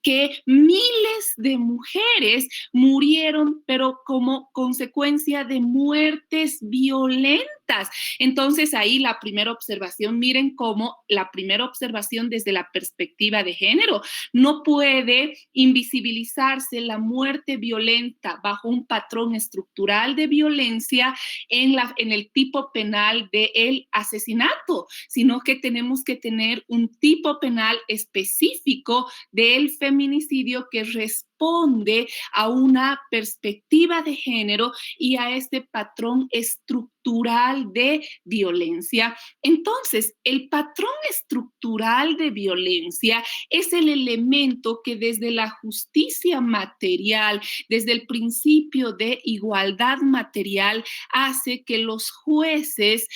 que miles de mujeres murieron, pero como consecuencia de muertes violentas. Entonces ahí la primera observación, miren cómo la primera observación desde la perspectiva de género, no puede invisibilizarse la muerte violenta bajo un patrón estructural de violencia en el tipo penal del asesinato, sino que tenemos que tener un tipo penal específico del feminicidio que responde a una perspectiva de género y a este patrón estructural de violencia. Entonces, el patrón estructural de violencia es el elemento que desde la justicia material, desde el principio de igualdad material, hace que los jueces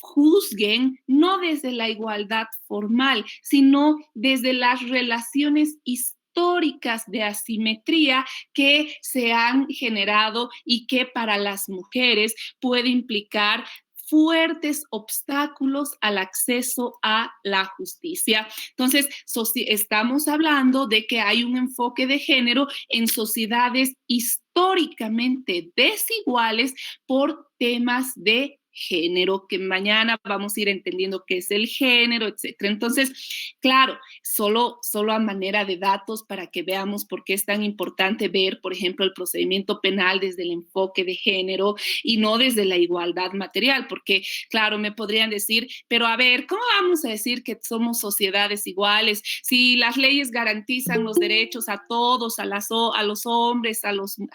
juzguen no desde la igualdad formal, sino desde las relaciones históricas de asimetría que se han generado y que para las mujeres puede implicar fuertes obstáculos al acceso a la justicia. Entonces, estamos hablando de que hay un enfoque de género en sociedades históricamente desiguales por temas de género, que mañana vamos a ir entendiendo qué es el género, etcétera. Entonces, claro, solo a manera de datos para que veamos por qué es tan importante ver, por ejemplo, el procedimiento penal desde el enfoque de género y no desde la igualdad material, porque, claro, me podrían decir, pero a ver, ¿cómo vamos a decir que somos sociedades iguales si las leyes garantizan los derechos a todos, a los hombres, a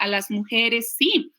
las mujeres? Sí,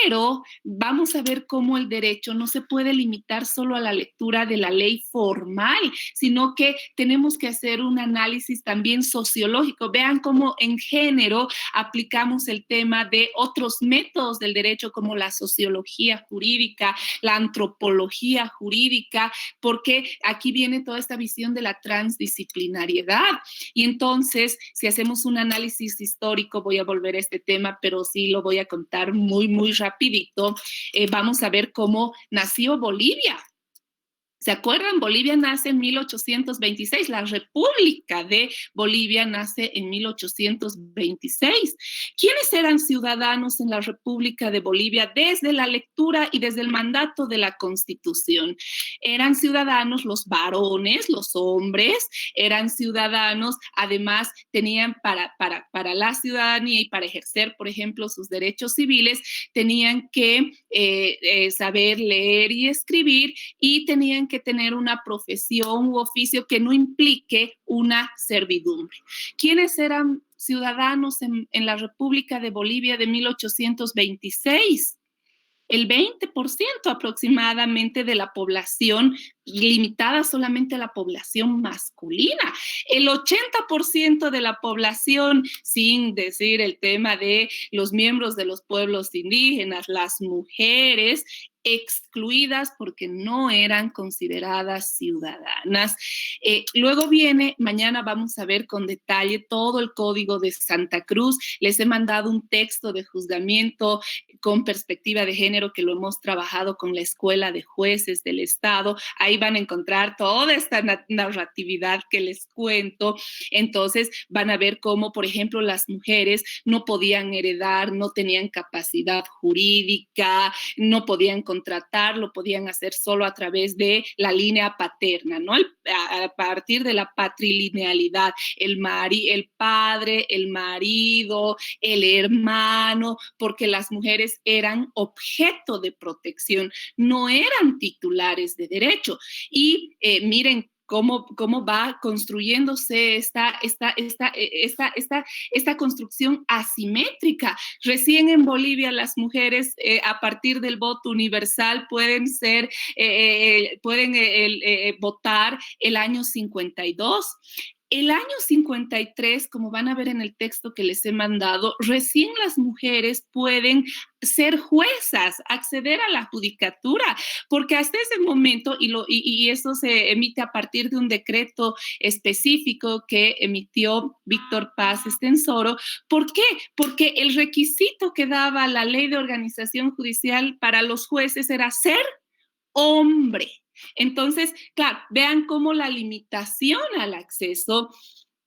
pero vamos a ver cómo el derecho no se puede limitar solo a la lectura de la ley formal, sino que tenemos que hacer un análisis también sociológico. Vean cómo en género aplicamos el tema de otros métodos del derecho como la sociología jurídica, la antropología jurídica, porque aquí viene toda esta visión de la transdisciplinariedad. Y entonces, si hacemos un análisis histórico, voy a volver a este tema, pero sí lo voy a contar muy rapidito, vamos a ver cómo nació Bolivia. ¿Se acuerdan? Bolivia nace en 1826, la República de Bolivia nace en 1826. ¿Quiénes eran ciudadanos en la República de Bolivia desde la lectura y desde el mandato de la Constitución? Eran ciudadanos los varones, los hombres, eran ciudadanos, además tenían para la ciudadanía y para ejercer, por ejemplo, sus derechos civiles, tenían que saber leer y escribir y tenían que tener una profesión u oficio que no implique una servidumbre. ¿Quiénes eran ciudadanos en la República de Bolivia de 1826? El 20% aproximadamente de la población, limitada solamente a la población masculina. El 80% de la población, sin decir el tema de los miembros de los pueblos indígenas, las mujeres, excluidas porque no eran consideradas ciudadanas. Luego viene, mañana vamos a ver con detalle todo el Código de Santa Cruz. Les he mandado un texto de juzgamiento con perspectiva de género que lo hemos trabajado con la Escuela de Jueces del Estado. Ahí van a encontrar toda esta narratividad que les cuento. Entonces van a ver cómo, por ejemplo, las mujeres no podían heredar, no tenían capacidad jurídica, no podían contratar, lo podían hacer solo a través de la línea paterna, ¿no? A partir de la patrilinealidad, el padre, el marido, el hermano, porque las mujeres eran objeto de protección, no eran titulares de derecho. Y miren cómo va construyéndose esta construcción asimétrica. Recién en Bolivia las mujeres a partir del voto universal pueden votar el año 52. El año 53, como van a ver en el texto que les he mandado, recién las mujeres pueden ser juezas, acceder a la judicatura, porque hasta ese momento, y eso se emite a partir de un decreto específico que emitió Víctor Paz Estensoro. ¿Por qué? Porque el requisito que daba la Ley de Organización Judicial para los jueces era ser hombre. Entonces, claro, vean cómo la limitación al acceso,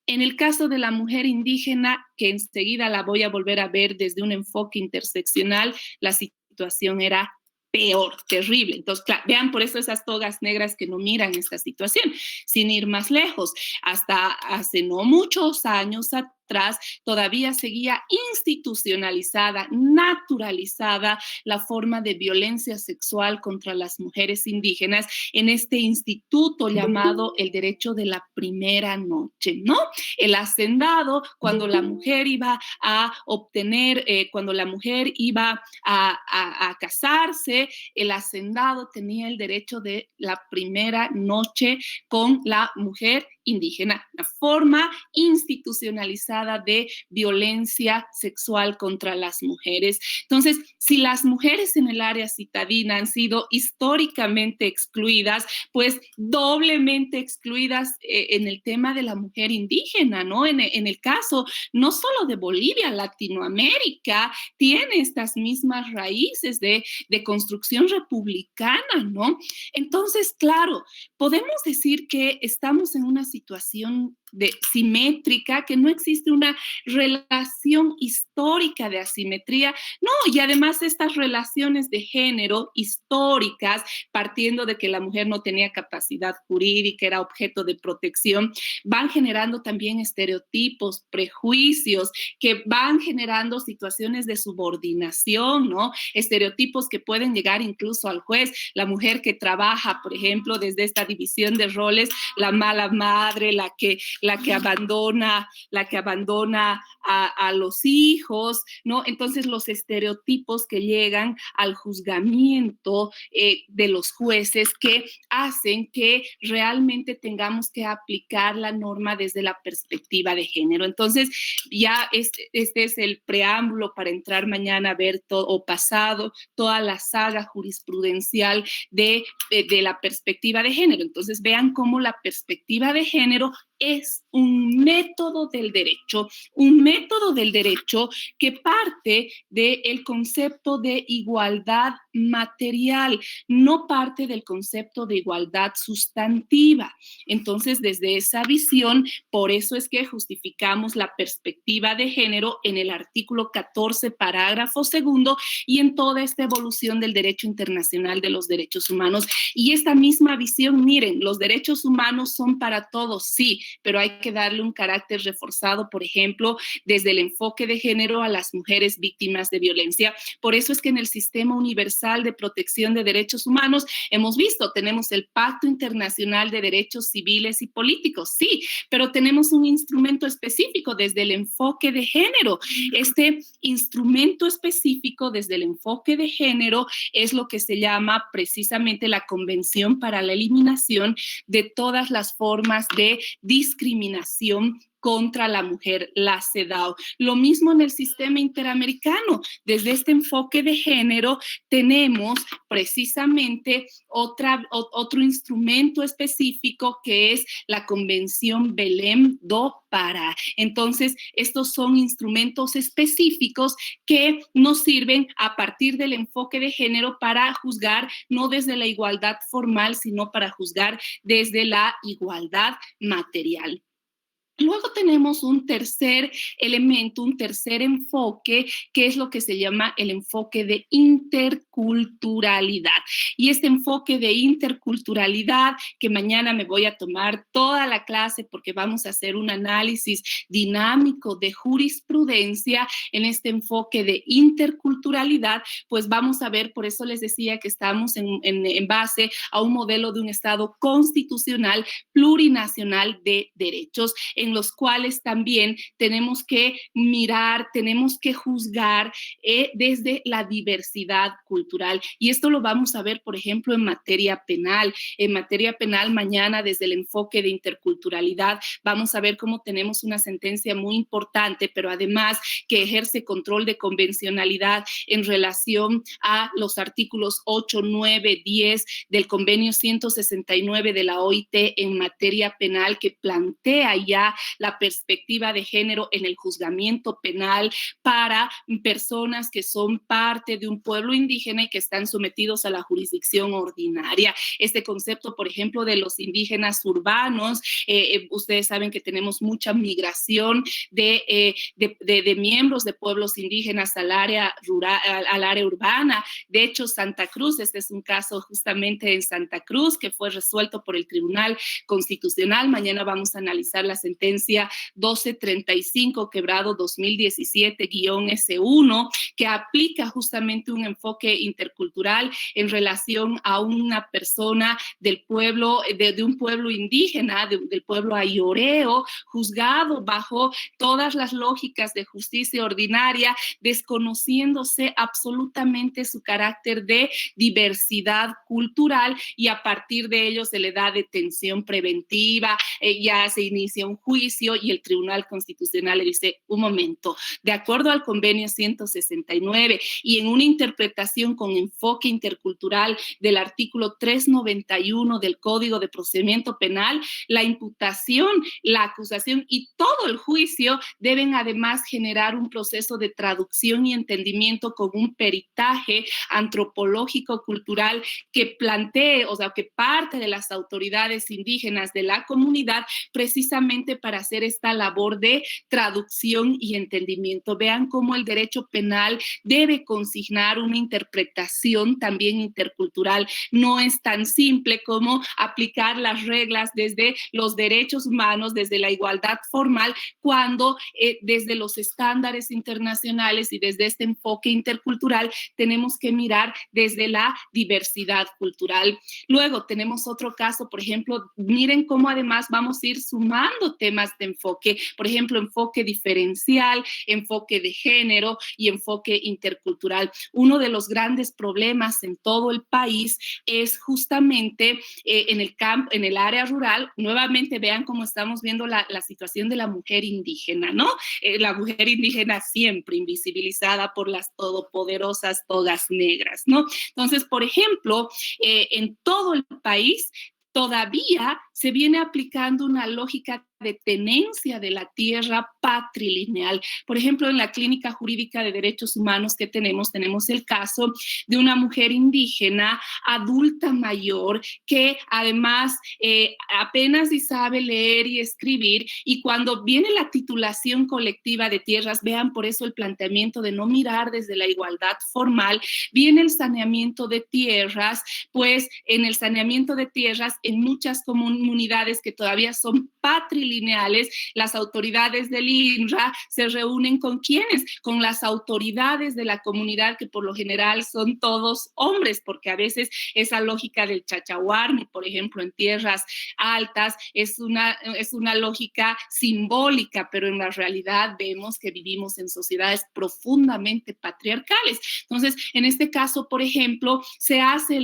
en el caso de la mujer indígena, que enseguida la voy a volver a ver desde un enfoque interseccional, la situación era peor, terrible. Entonces, claro, vean por eso esas togas negras que no miran esta situación. Sin ir más lejos, hasta hace no muchos años atrás, todavía seguía institucionalizada, naturalizada la forma de violencia sexual contra las mujeres indígenas en este instituto llamado el derecho de la primera noche, ¿no? El hacendado, cuando la mujer iba a obtener, cuando la mujer iba a casarse, el hacendado tenía el derecho de la primera noche con la mujer indígena, una forma institucionalizada de violencia sexual contra las mujeres. Entonces, si las mujeres en el área citadina han sido históricamente excluidas, pues doblemente excluidas en el tema de la mujer indígena, ¿no? En el caso no solo de Bolivia, Latinoamérica tiene estas mismas raíces de construcción republicana, ¿no? Entonces, claro, podemos decir que estamos en una situación simétrica, que no existe una relación histórica de asimetría. No, y además estas relaciones de género históricas, partiendo de que la mujer no tenía capacidad jurídica, era objeto de protección, van generando también estereotipos, prejuicios, que van generando situaciones de subordinación, ¿no? Estereotipos que pueden llegar incluso al juez. La mujer que trabaja, por ejemplo, desde esta división de roles, la mala madre, la que abandona a los hijos, ¿no? Entonces los estereotipos que llegan al juzgamiento de los jueces, que hacen que realmente tengamos que aplicar la norma desde la perspectiva de género. Entonces ya este es el preámbulo para entrar mañana a ver o pasado toda la saga jurisprudencial de la perspectiva de género. Entonces vean cómo la perspectiva de género es un método del derecho que parte del concepto de igualdad material, no parte del concepto de igualdad sustantiva. Entonces, desde esa visión, por eso es que justificamos la perspectiva de género en el artículo 14, parágrafo segundo, y en toda esta evolución del derecho internacional de los derechos humanos. Y esta misma visión, miren, los derechos humanos son para todos, sí, pero hay que darle un carácter reforzado, por ejemplo, desde el enfoque de género a las mujeres víctimas de violencia. Por eso es que en el Sistema Universal de Protección de Derechos Humanos hemos visto, tenemos el Pacto Internacional de Derechos Civiles y Políticos, sí, pero tenemos un instrumento específico desde el enfoque de género. Este instrumento específico desde el enfoque de género es lo que se llama precisamente la Convención para la Eliminación de todas las formas de discriminación contra la mujer, la CEDAW. Lo mismo en el sistema interamericano. Desde este enfoque de género tenemos precisamente otro instrumento específico que es la Convención Belém do Pará. Entonces, estos son instrumentos específicos que nos sirven a partir del enfoque de género para juzgar no desde la igualdad formal, sino para juzgar desde la igualdad material. Luego tenemos un tercer elemento, un tercer enfoque, que es lo que se llama el enfoque de interculturalidad. Y este enfoque de interculturalidad, que mañana me voy a tomar toda la clase porque vamos a hacer un análisis dinámico de jurisprudencia en este enfoque de interculturalidad, pues vamos a ver, por eso les decía que estamos en base a un modelo de un Estado constitucional plurinacional de derechos, en los cuales también tenemos que mirar, tenemos que juzgar desde la diversidad cultural. Y esto lo vamos a ver, por ejemplo, en materia penal. En materia penal, mañana, desde el enfoque de interculturalidad, vamos a ver cómo tenemos una sentencia muy importante, pero además que ejerce control de convencionalidad en relación a los artículos 8, 9, 10 del convenio 169 de la OIT en materia penal, que plantea ya la perspectiva de género en el juzgamiento penal para personas que son parte de un pueblo indígena y que están sometidos a la jurisdicción ordinaria. Este concepto, por ejemplo, de los indígenas urbanos, ustedes saben que tenemos mucha migración de miembros de pueblos indígenas al área rural, al área urbana. De hecho, Santa Cruz, este es un caso justamente en Santa Cruz que fue resuelto por el Tribunal Constitucional. Mañana vamos a analizar la sentencia 1235 quebrado 2017-S1, que aplica justamente un enfoque intercultural en relación a una persona del pueblo, de un pueblo indígena, del pueblo ayoreo, juzgado bajo todas las lógicas de justicia ordinaria, desconociéndose absolutamente su carácter de diversidad cultural, y a partir de ello se le da detención preventiva, ya se inicia un juicio y el Tribunal Constitucional le dice, un momento, de acuerdo al convenio 169 y en una interpretación con enfoque intercultural del artículo 391 del Código de Procedimiento Penal, la imputación, la acusación y todo el juicio deben además generar un proceso de traducción y entendimiento con un peritaje antropológico cultural que plantee, o sea, que parte de las autoridades indígenas de la comunidad precisamente para hacer esta labor de traducción y entendimiento. Vean cómo el derecho penal debe consignar una interpretación también intercultural. No es tan simple como aplicar las reglas desde los derechos humanos, desde la igualdad formal, cuando desde los estándares internacionales y desde este enfoque intercultural tenemos que mirar desde la diversidad cultural. Luego tenemos otro caso, por ejemplo, miren cómo además vamos a ir sumando temas de enfoque, por ejemplo, enfoque diferencial, enfoque de género y enfoque intercultural. Uno de los grandes problemas en todo el país es justamente en el área rural. Nuevamente vean cómo estamos viendo la situación de la mujer indígena, ¿no? La mujer indígena siempre invisibilizada por las todopoderosas togas negras, ¿no? Entonces, por ejemplo, en todo el país todavía se viene aplicando una lógica de tenencia de la tierra patrilineal. Por ejemplo, en la Clínica Jurídica de Derechos Humanos que tenemos el caso de una mujer indígena adulta mayor que además apenas si sabe leer y escribir, y cuando viene la titulación colectiva de tierras, vean por eso el planteamiento de no mirar desde la igualdad formal, viene el saneamiento de tierras, pues en el saneamiento de tierras en muchas comunidades que todavía son patrilineales, las autoridades del INRA se reúnen ¿con quiénes? Con las autoridades de la comunidad, que por lo general son todos hombres, porque a veces esa lógica del chachahuarni, por ejemplo, en tierras altas, es una lógica simbólica, pero en la realidad vemos que vivimos en sociedades profundamente patriarcales. Entonces, en este caso, por ejemplo, se hace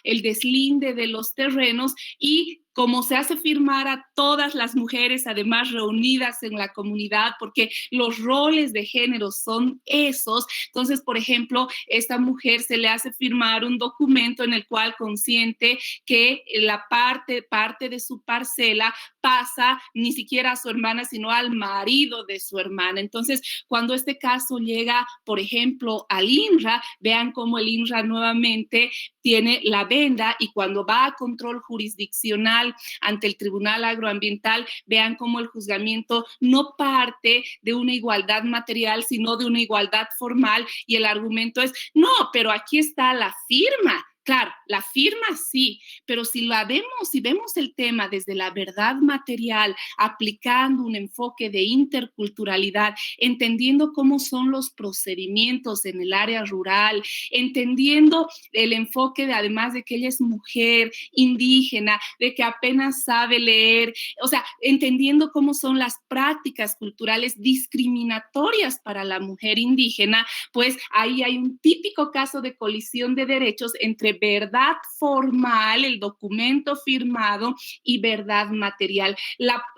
el deslinde de los terrenos y como se hace firmar a todas las mujeres, además reunidas en la comunidad, porque los roles de género son esos. Entonces, por ejemplo, esta mujer se le hace firmar un documento en el cual consiente que la parte de su parcela pasa ni siquiera a su hermana, sino al marido de su hermana. Entonces, cuando este caso llega, por ejemplo, al INRA, vean cómo el INRA nuevamente tiene la venda, y cuando va a control jurisdiccional ante el Tribunal Agroambiental, vean cómo el juzgamiento no parte de una igualdad material, sino de una igualdad formal, y el argumento es, no, pero aquí está la firma. Claro, la firma sí, pero si vemos el tema desde la verdad material, aplicando un enfoque de interculturalidad, entendiendo cómo son los procedimientos en el área rural, entendiendo el enfoque de, además de que ella es mujer indígena, de que apenas sabe leer, o sea, entendiendo cómo son las prácticas culturales discriminatorias para la mujer indígena, pues ahí hay un típico caso de colisión de derechos entre verdad formal, el documento firmado, y verdad material.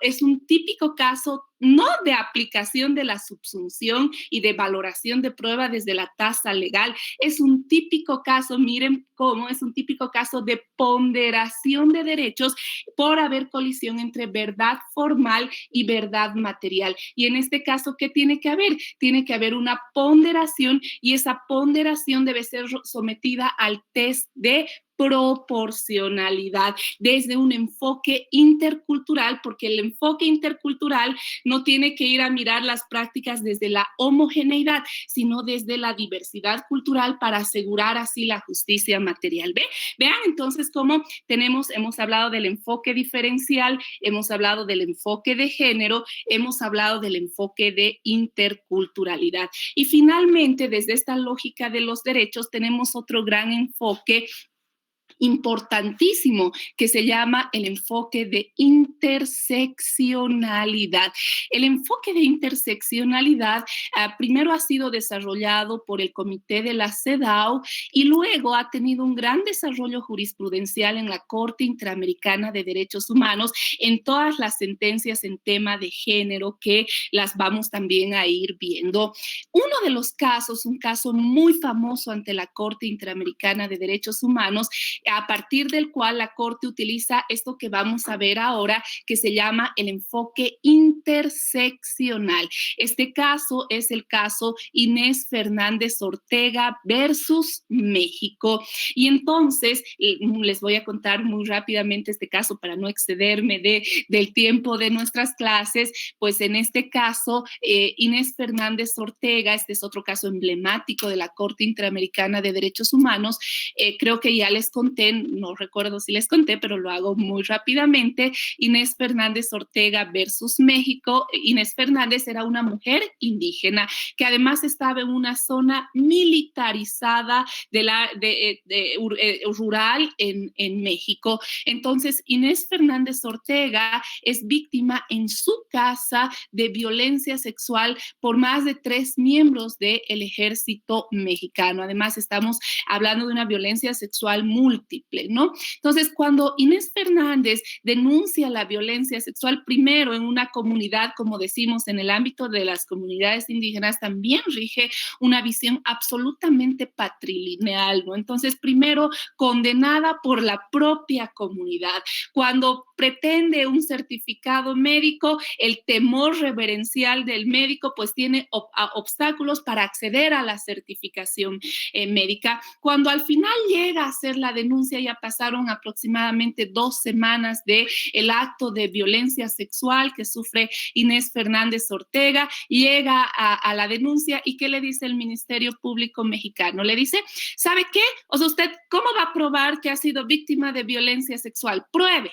Es un típico caso no de aplicación de la subsunción y de valoración de prueba desde la tasa legal, es un típico caso, miren cómo es un típico caso de ponderación de derechos por haber colisión entre verdad formal y verdad material. Y en este caso, ¿qué tiene que haber? Tiene que haber una ponderación, y esa ponderación debe ser sometida al test de proporcionalidad desde un enfoque intercultural, porque el enfoque intercultural no tiene que ir a mirar las prácticas desde la homogeneidad, sino desde la diversidad cultural para asegurar así la justicia material. Vean entonces cómo hemos hablado del enfoque diferencial, hemos hablado del enfoque de género, hemos hablado del enfoque de interculturalidad. Y finalmente, desde esta lógica de los derechos, tenemos otro gran enfoque importantísimo que se llama el enfoque de interseccionalidad. El enfoque de interseccionalidad primero ha sido desarrollado por el Comité de la CEDAW y luego ha tenido un gran desarrollo jurisprudencial en la Corte Interamericana de Derechos Humanos en todas las sentencias en tema de género que las vamos también a ir viendo. Uno de los casos, un caso muy famoso ante la Corte Interamericana de Derechos Humanos, a partir del cual la Corte utiliza esto que vamos a ver ahora, que se llama el enfoque interseccional. Este caso es el caso Inés Fernández Ortega versus México. Y entonces, les voy a contar muy rápidamente este caso para no excederme del tiempo de nuestras clases. Pues en este caso, Inés Fernández Ortega, este es otro caso emblemático de la Corte Interamericana de Derechos Humanos. Creo que ya les conté, no recuerdo si les conté, pero lo hago muy rápidamente. Inés Fernández Ortega versus México. Inés Fernández era una mujer indígena que además estaba en una zona militarizada rural en México. Entonces, Inés Fernández Ortega es víctima en su casa de violencia sexual por más de 3 miembros del ejército mexicano. Además, estamos hablando de una violencia sexual múltiple, ¿no? Entonces, cuando Inés Fernández denuncia la violencia sexual, primero en una comunidad, como decimos, en el ámbito de las comunidades indígenas, también rige una visión absolutamente patrilineal, ¿no? Entonces, primero, condenada por la propia comunidad. Cuando pretende un certificado médico, el temor reverencial del médico pues tiene obstáculos para acceder a la certificación médica. Cuando al final llega a hacer la denuncia, ya pasaron aproximadamente 2 semanas del acto de violencia sexual que sufre Inés Fernández Ortega, llega a la denuncia y ¿qué le dice el Ministerio Público Mexicano? Le dice, ¿sabe qué? O sea, usted, ¿cómo va a probar que ha sido víctima de violencia sexual? Pruebe.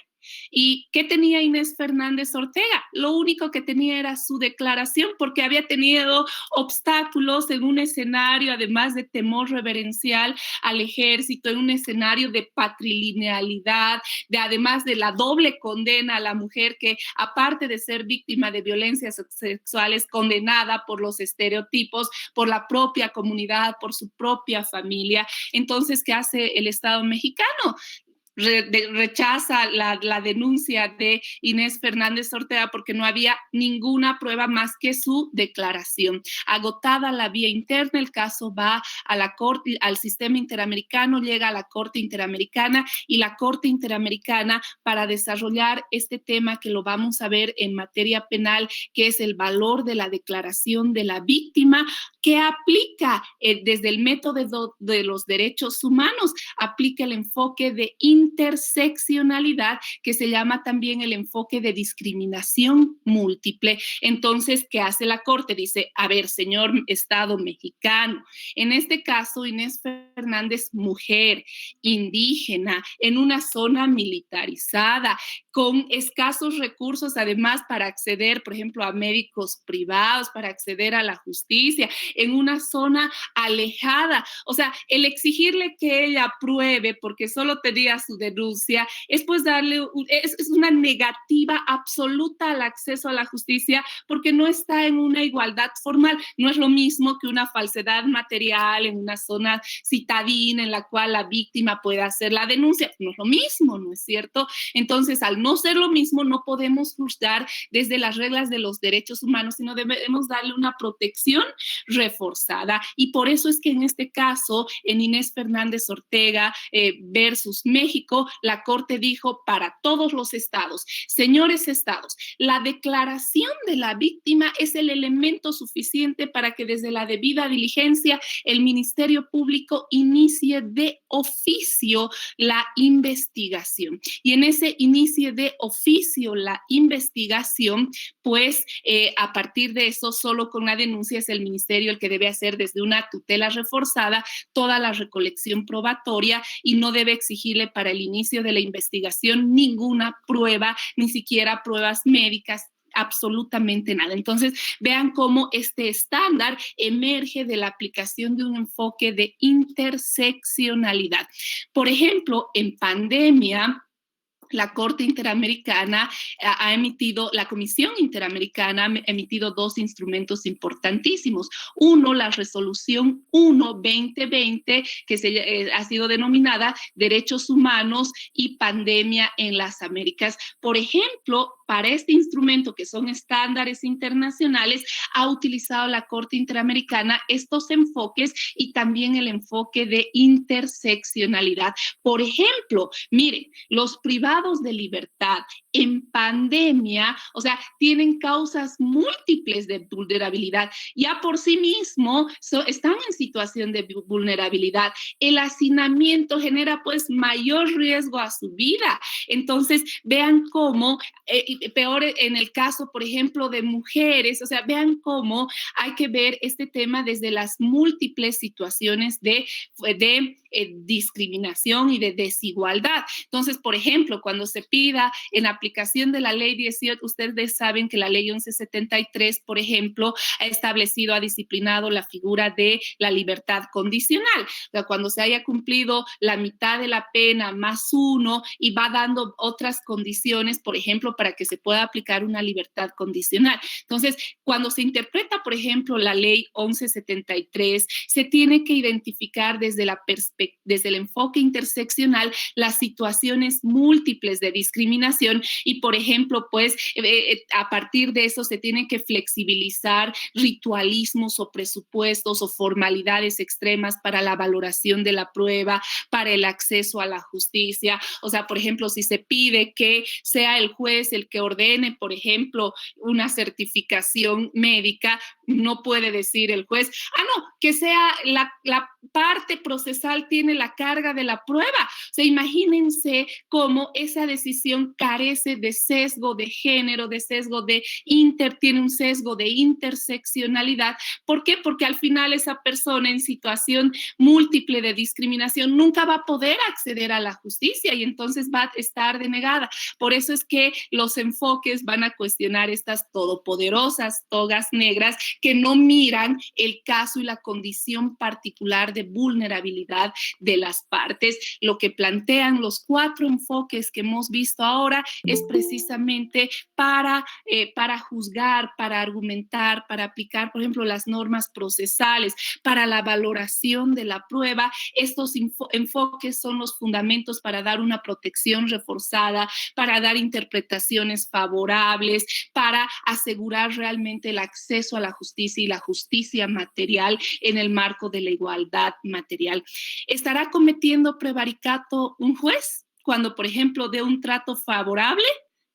¿Y qué tenía Inés Fernández Ortega? Lo único que tenía era su declaración, porque había tenido obstáculos en un escenario, además de temor reverencial al ejército, en un escenario de patrilinealidad, además de la doble condena a la mujer que, aparte de ser víctima de violencias sexuales, condenada por los estereotipos, por la propia comunidad, por su propia familia. Entonces, ¿qué hace el Estado mexicano? Rechaza la denuncia de Inés Fernández Ortega porque no había ninguna prueba más que su declaración. Agotada la vía interna, el caso va a la Corte, al sistema interamericano, llega a la Corte Interamericana y la Corte Interamericana, para desarrollar este tema que lo vamos a ver en materia penal, que es el valor de la declaración de la víctima, que aplica desde el método de los derechos humanos, aplica el enfoque de interseccionalidad, que se llama también el enfoque de discriminación múltiple. Entonces, ¿qué hace la Corte? Dice, a ver, señor Estado mexicano, en este caso, Inés Fernández, mujer, indígena, en una zona militarizada, con escasos recursos, además, para acceder, por ejemplo, a médicos privados, para acceder a la justicia, en una zona alejada. O sea, el exigirle que ella pruebe, porque solo tenía su denuncia, es pues darle, es una negativa absoluta al acceso a la justicia, porque no está en una igualdad formal. No es lo mismo que una falsedad material en una zona citadina en la cual la víctima pueda hacer la denuncia. No es lo mismo, ¿no es cierto? Entonces, al no ser lo mismo, no podemos juzgar desde las reglas de los derechos humanos, sino debemos darle una protección reforzada. Y por eso es que en este caso, en Inés Fernández Ortega versus México, la Corte dijo para todos los estados, señores estados, la declaración de la víctima es el elemento suficiente para que desde la debida diligencia el Ministerio Público inicie de oficio la investigación. Y en ese inicio de oficio la investigación, pues a partir de eso, solo con la denuncia es el ministerio el que debe hacer desde una tutela reforzada toda la recolección probatoria y no debe exigirle para el inicio de la investigación ninguna prueba, ni siquiera pruebas médicas, absolutamente nada. Entonces, vean cómo este estándar emerge de la aplicación de un enfoque de interseccionalidad. Por ejemplo, en pandemia, la Corte Interamericana ha emitido, la Comisión Interamericana ha emitido 2 instrumentos importantísimos. Uno, la Resolución 1-2020, que ha sido denominada Derechos Humanos y Pandemia en las Américas. Por ejemplo, para este instrumento, que son estándares internacionales, ha utilizado la Corte Interamericana estos enfoques y también el enfoque de interseccionalidad. Por ejemplo, miren, los privados de libertad en pandemia, o sea, tienen causas múltiples de vulnerabilidad. Ya por sí mismo están en situación de vulnerabilidad. El hacinamiento genera pues mayor riesgo a su vida. Entonces, vean cómo, peor en el caso, por ejemplo, de mujeres, o sea, vean cómo hay que ver este tema desde las múltiples situaciones de discriminación y de desigualdad. Entonces, por ejemplo, cuando se pida en aplicación de la ley 18, ustedes saben que la ley 1173, por ejemplo, ha establecido, ha disciplinado la figura de la libertad condicional. O sea, cuando se haya cumplido la mitad de la pena más uno y va dando otras condiciones, por ejemplo, para que se pueda aplicar una libertad condicional. Entonces, cuando se interpreta, por ejemplo, la ley 1173, se tiene que identificar desde el enfoque interseccional las situaciones múltiples de discriminación y, por ejemplo, pues a partir de eso se tiene que flexibilizar ritualismos o presupuestos o formalidades extremas para la valoración de la prueba, para el acceso a la justicia. O sea, por ejemplo, si se pide que sea el juez el que ordene, por ejemplo, una certificación médica, no puede decir el juez, no, que sea la parte procesal tiene la carga de la prueba. O sea, imagínense cómo esa decisión carece de sesgo de género, de sesgo de tiene un sesgo de interseccionalidad. ¿Por qué? Porque al final esa persona en situación múltiple de discriminación nunca va a poder acceder a la justicia y entonces va a estar denegada. Por eso es que los enfoques van a cuestionar estas todopoderosas togas negras que no miran el caso y la condición particular de vulnerabilidad de las partes. Lo que plantean los 4 enfoques que hemos visto ahora es precisamente para juzgar, para argumentar, para aplicar, por ejemplo, las normas procesales, para la valoración de la prueba. Estos enfoques son los fundamentos para dar una protección reforzada, para dar interpretaciones favorables, para asegurar realmente el acceso a la justicia y la justicia material en el marco de la igualdad material. ¿Estará cometiendo prevaricato un juez cuando, por ejemplo, dé un trato favorable?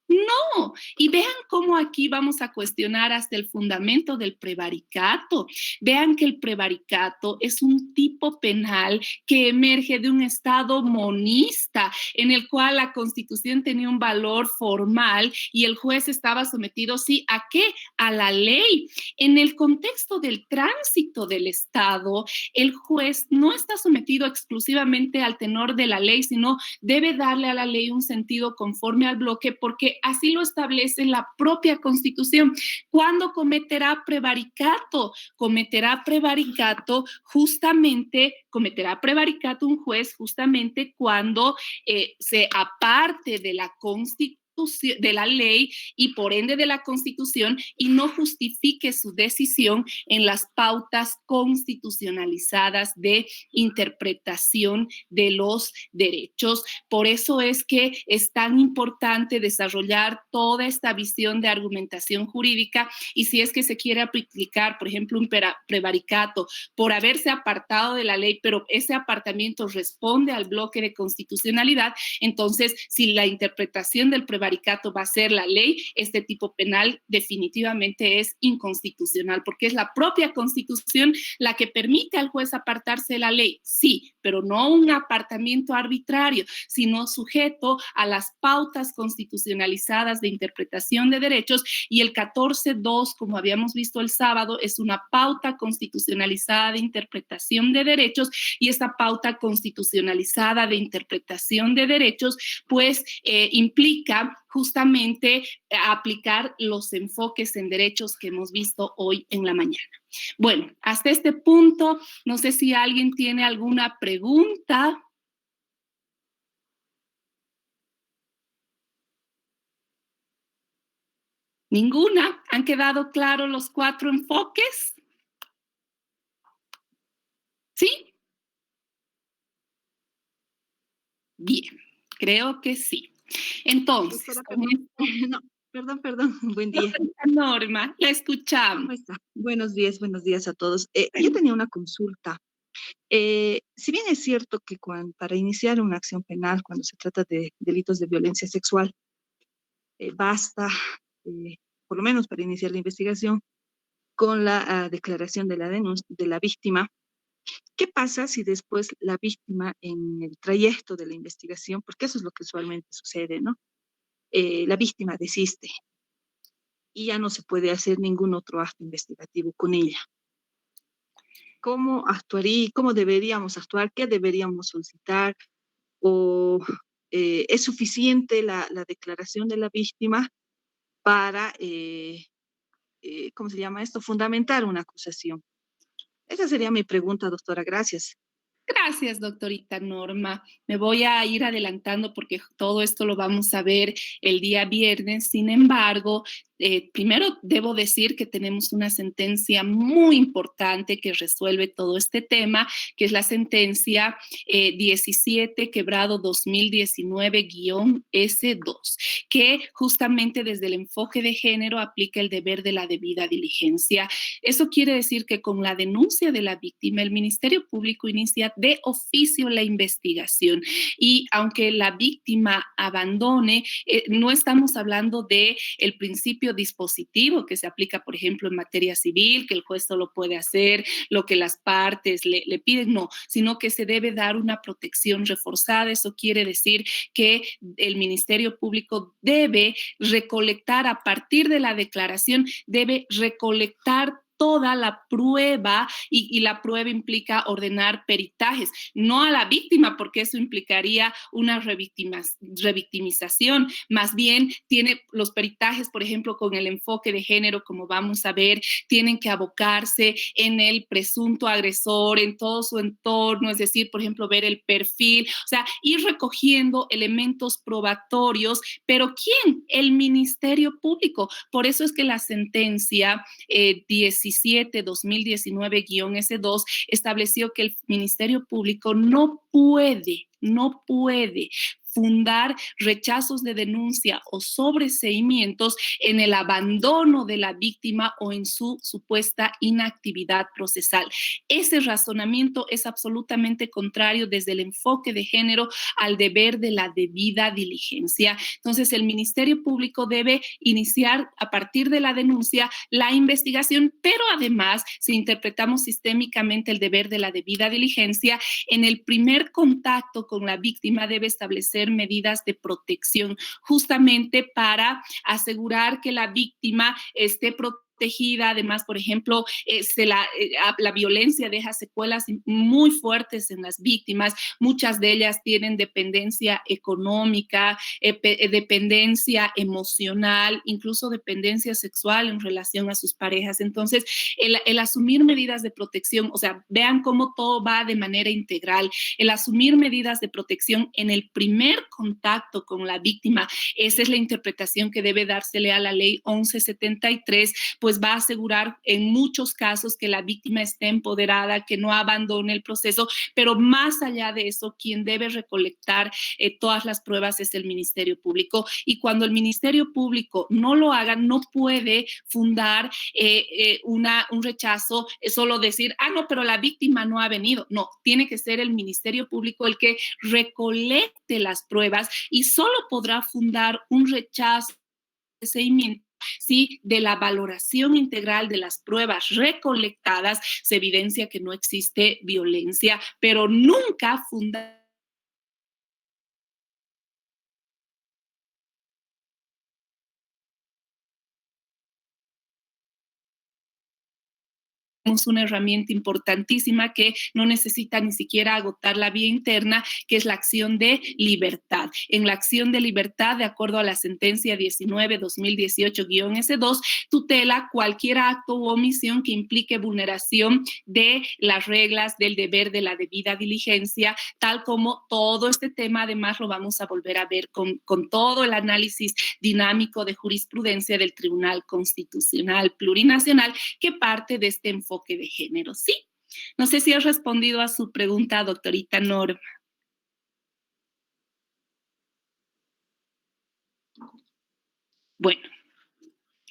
No, y vean cómo aquí vamos a cuestionar hasta el fundamento del prevaricato. Vean que el prevaricato es un tipo penal que emerge de un estado monista en el cual la Constitución tenía un valor formal y el juez estaba sometido, sí, ¿a qué? A la ley. En el contexto del tránsito del Estado, el juez no está sometido exclusivamente al tenor de la ley, sino debe darle a la ley un sentido conforme al bloque porque así lo establece la propia Constitución. ¿Cuándo cometerá prevaricato? Cometerá prevaricato un juez justamente cuando se aparte de la Constitución, de la ley y por ende de la Constitución y no justifique su decisión en las pautas constitucionalizadas de interpretación de los derechos. Por eso es que es tan importante desarrollar toda esta visión de argumentación jurídica y si es que se quiere aplicar, por ejemplo, un prevaricato por haberse apartado de la ley, pero ese apartamiento responde al bloque de constitucionalidad, entonces si la interpretación del prevaricato va a ser la ley, este tipo penal definitivamente es inconstitucional porque es la propia Constitución la que permite al juez apartarse de la ley, sí, pero no un apartamiento arbitrario, sino sujeto a las pautas constitucionalizadas de interpretación de derechos y el 14.2, como habíamos visto el sábado, es una pauta constitucionalizada de interpretación de derechos y esta pauta constitucionalizada de interpretación de derechos pues implica justamente aplicar los enfoques en derechos que hemos visto hoy en la mañana. Bueno, hasta este punto, no sé si alguien tiene alguna pregunta. ¿Ninguna? ¿Han quedado claros los 4 enfoques? ¿Sí? Bien, creo que sí. Entonces, Espera que no, Perdón, buen día. Doctora Norma, la escuchamos. ¿Cómo está? Buenos días a todos. Yo tenía una consulta. Si bien es cierto que para iniciar una acción penal, cuando se trata de delitos de violencia sexual, basta, eh, por lo menos para iniciar la investigación, con la declaración de la denuncia de la víctima. ¿Qué pasa si después la víctima en el trayecto de la investigación, porque eso es lo que usualmente sucede, ¿no? La víctima desiste y ya no se puede hacer ningún otro acto investigativo con ella? ¿Cómo actuaría, cómo deberíamos actuar, qué deberíamos solicitar? ¿O es suficiente la declaración de la víctima para, ¿cómo se llama esto?, fundamentar una acusación? Esa sería mi pregunta, doctora. Gracias. Gracias, doctorita Norma. Me voy a ir adelantando porque todo esto lo vamos a ver el día viernes. Sin embargo, primero debo decir que tenemos una sentencia muy importante que resuelve todo este tema, que es la sentencia 17 quebrado 2019-S2, que justamente desde el enfoque de género aplica el deber de la debida diligencia. Eso quiere decir que con la denuncia de la víctima, el Ministerio Público inicia de oficio la investigación y aunque la víctima abandone, no estamos hablando de el principio dispositivo que se aplica, por ejemplo, en materia civil, que el juez solo puede hacer lo que las partes le piden, no, sino que se debe dar una protección reforzada. Eso quiere decir que el Ministerio Público debe recolectar a partir de la declaración, debe recolectar toda la prueba y la prueba implica ordenar peritajes, no a la víctima porque eso implicaría una revictimización, más bien tiene los peritajes, por ejemplo, con el enfoque de género, como vamos a ver, tienen que abocarse en el presunto agresor, en todo su entorno, es decir, por ejemplo, ver el perfil, o sea, ir recogiendo elementos probatorios, pero ¿quién? El Ministerio Público. Por eso es que la sentencia 17-2019-S2 estableció que el Ministerio Público no puede fundar rechazos de denuncia o sobreseimientos en el abandono de la víctima o en su supuesta inactividad procesal. Ese razonamiento es absolutamente contrario desde el enfoque de género al deber de la debida diligencia. Entonces, el Ministerio Público debe iniciar a partir de la denuncia la investigación, pero además, si interpretamos sistémicamente el deber de la debida diligencia, en el primer contacto con la víctima debe establecer medidas de protección, justamente para asegurar que la víctima esté protegida. Además, por ejemplo, la violencia deja secuelas muy fuertes en las víctimas. Muchas de ellas tienen dependencia económica, dependencia emocional, incluso dependencia sexual en relación a sus parejas. Entonces, el asumir medidas de protección, o sea, vean cómo todo va de manera integral. El asumir medidas de protección en el primer contacto con la víctima, esa es la interpretación que debe dársele a la ley 1173, pues va a asegurar en muchos casos que la víctima esté empoderada, que no abandone el proceso, pero más allá de eso, quien debe recolectar todas las pruebas es el Ministerio Público. Y cuando el Ministerio Público no lo haga, no puede fundar un rechazo, solo decir, no, pero la víctima no ha venido. No, tiene que ser el Ministerio Público el que recolecte las pruebas y solo podrá fundar un rechazo de seguimiento si de la valoración integral de las pruebas recolectadas se evidencia que no existe violencia, pero nunca fundar una herramienta importantísima que no necesita ni siquiera agotar la vía interna, que es la acción de libertad. En la acción de libertad, de acuerdo a la sentencia 19-2018-S2, tutela cualquier acto u omisión que implique vulneración de las reglas del deber de la debida diligencia, tal como todo este tema, además lo vamos a volver a ver con todo el análisis dinámico de jurisprudencia del Tribunal Constitucional Plurinacional, que parte de este enfoque de género. Sí, no sé si has respondido a su pregunta, doctorita Norma. Bueno,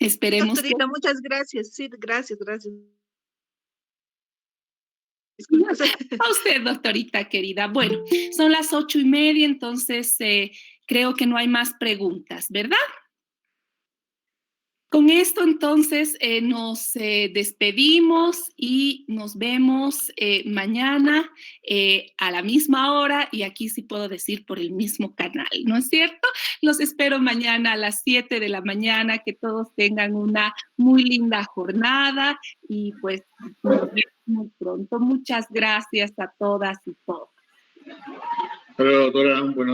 Esperemos que... Doctorita, muchas gracias. Sí, gracias, gracias. Disculpe. A usted, doctorita querida. Bueno, son las 8:30, entonces creo que no hay más preguntas, ¿verdad? Con esto entonces nos despedimos y nos vemos mañana a la misma hora y aquí sí puedo decir por el mismo canal, ¿no es cierto? Los espero mañana a las 7 de la mañana, que todos tengan una muy linda jornada y pues nos vemos muy pronto. Muchas gracias a todas y todos. Hola, doctora. Bueno.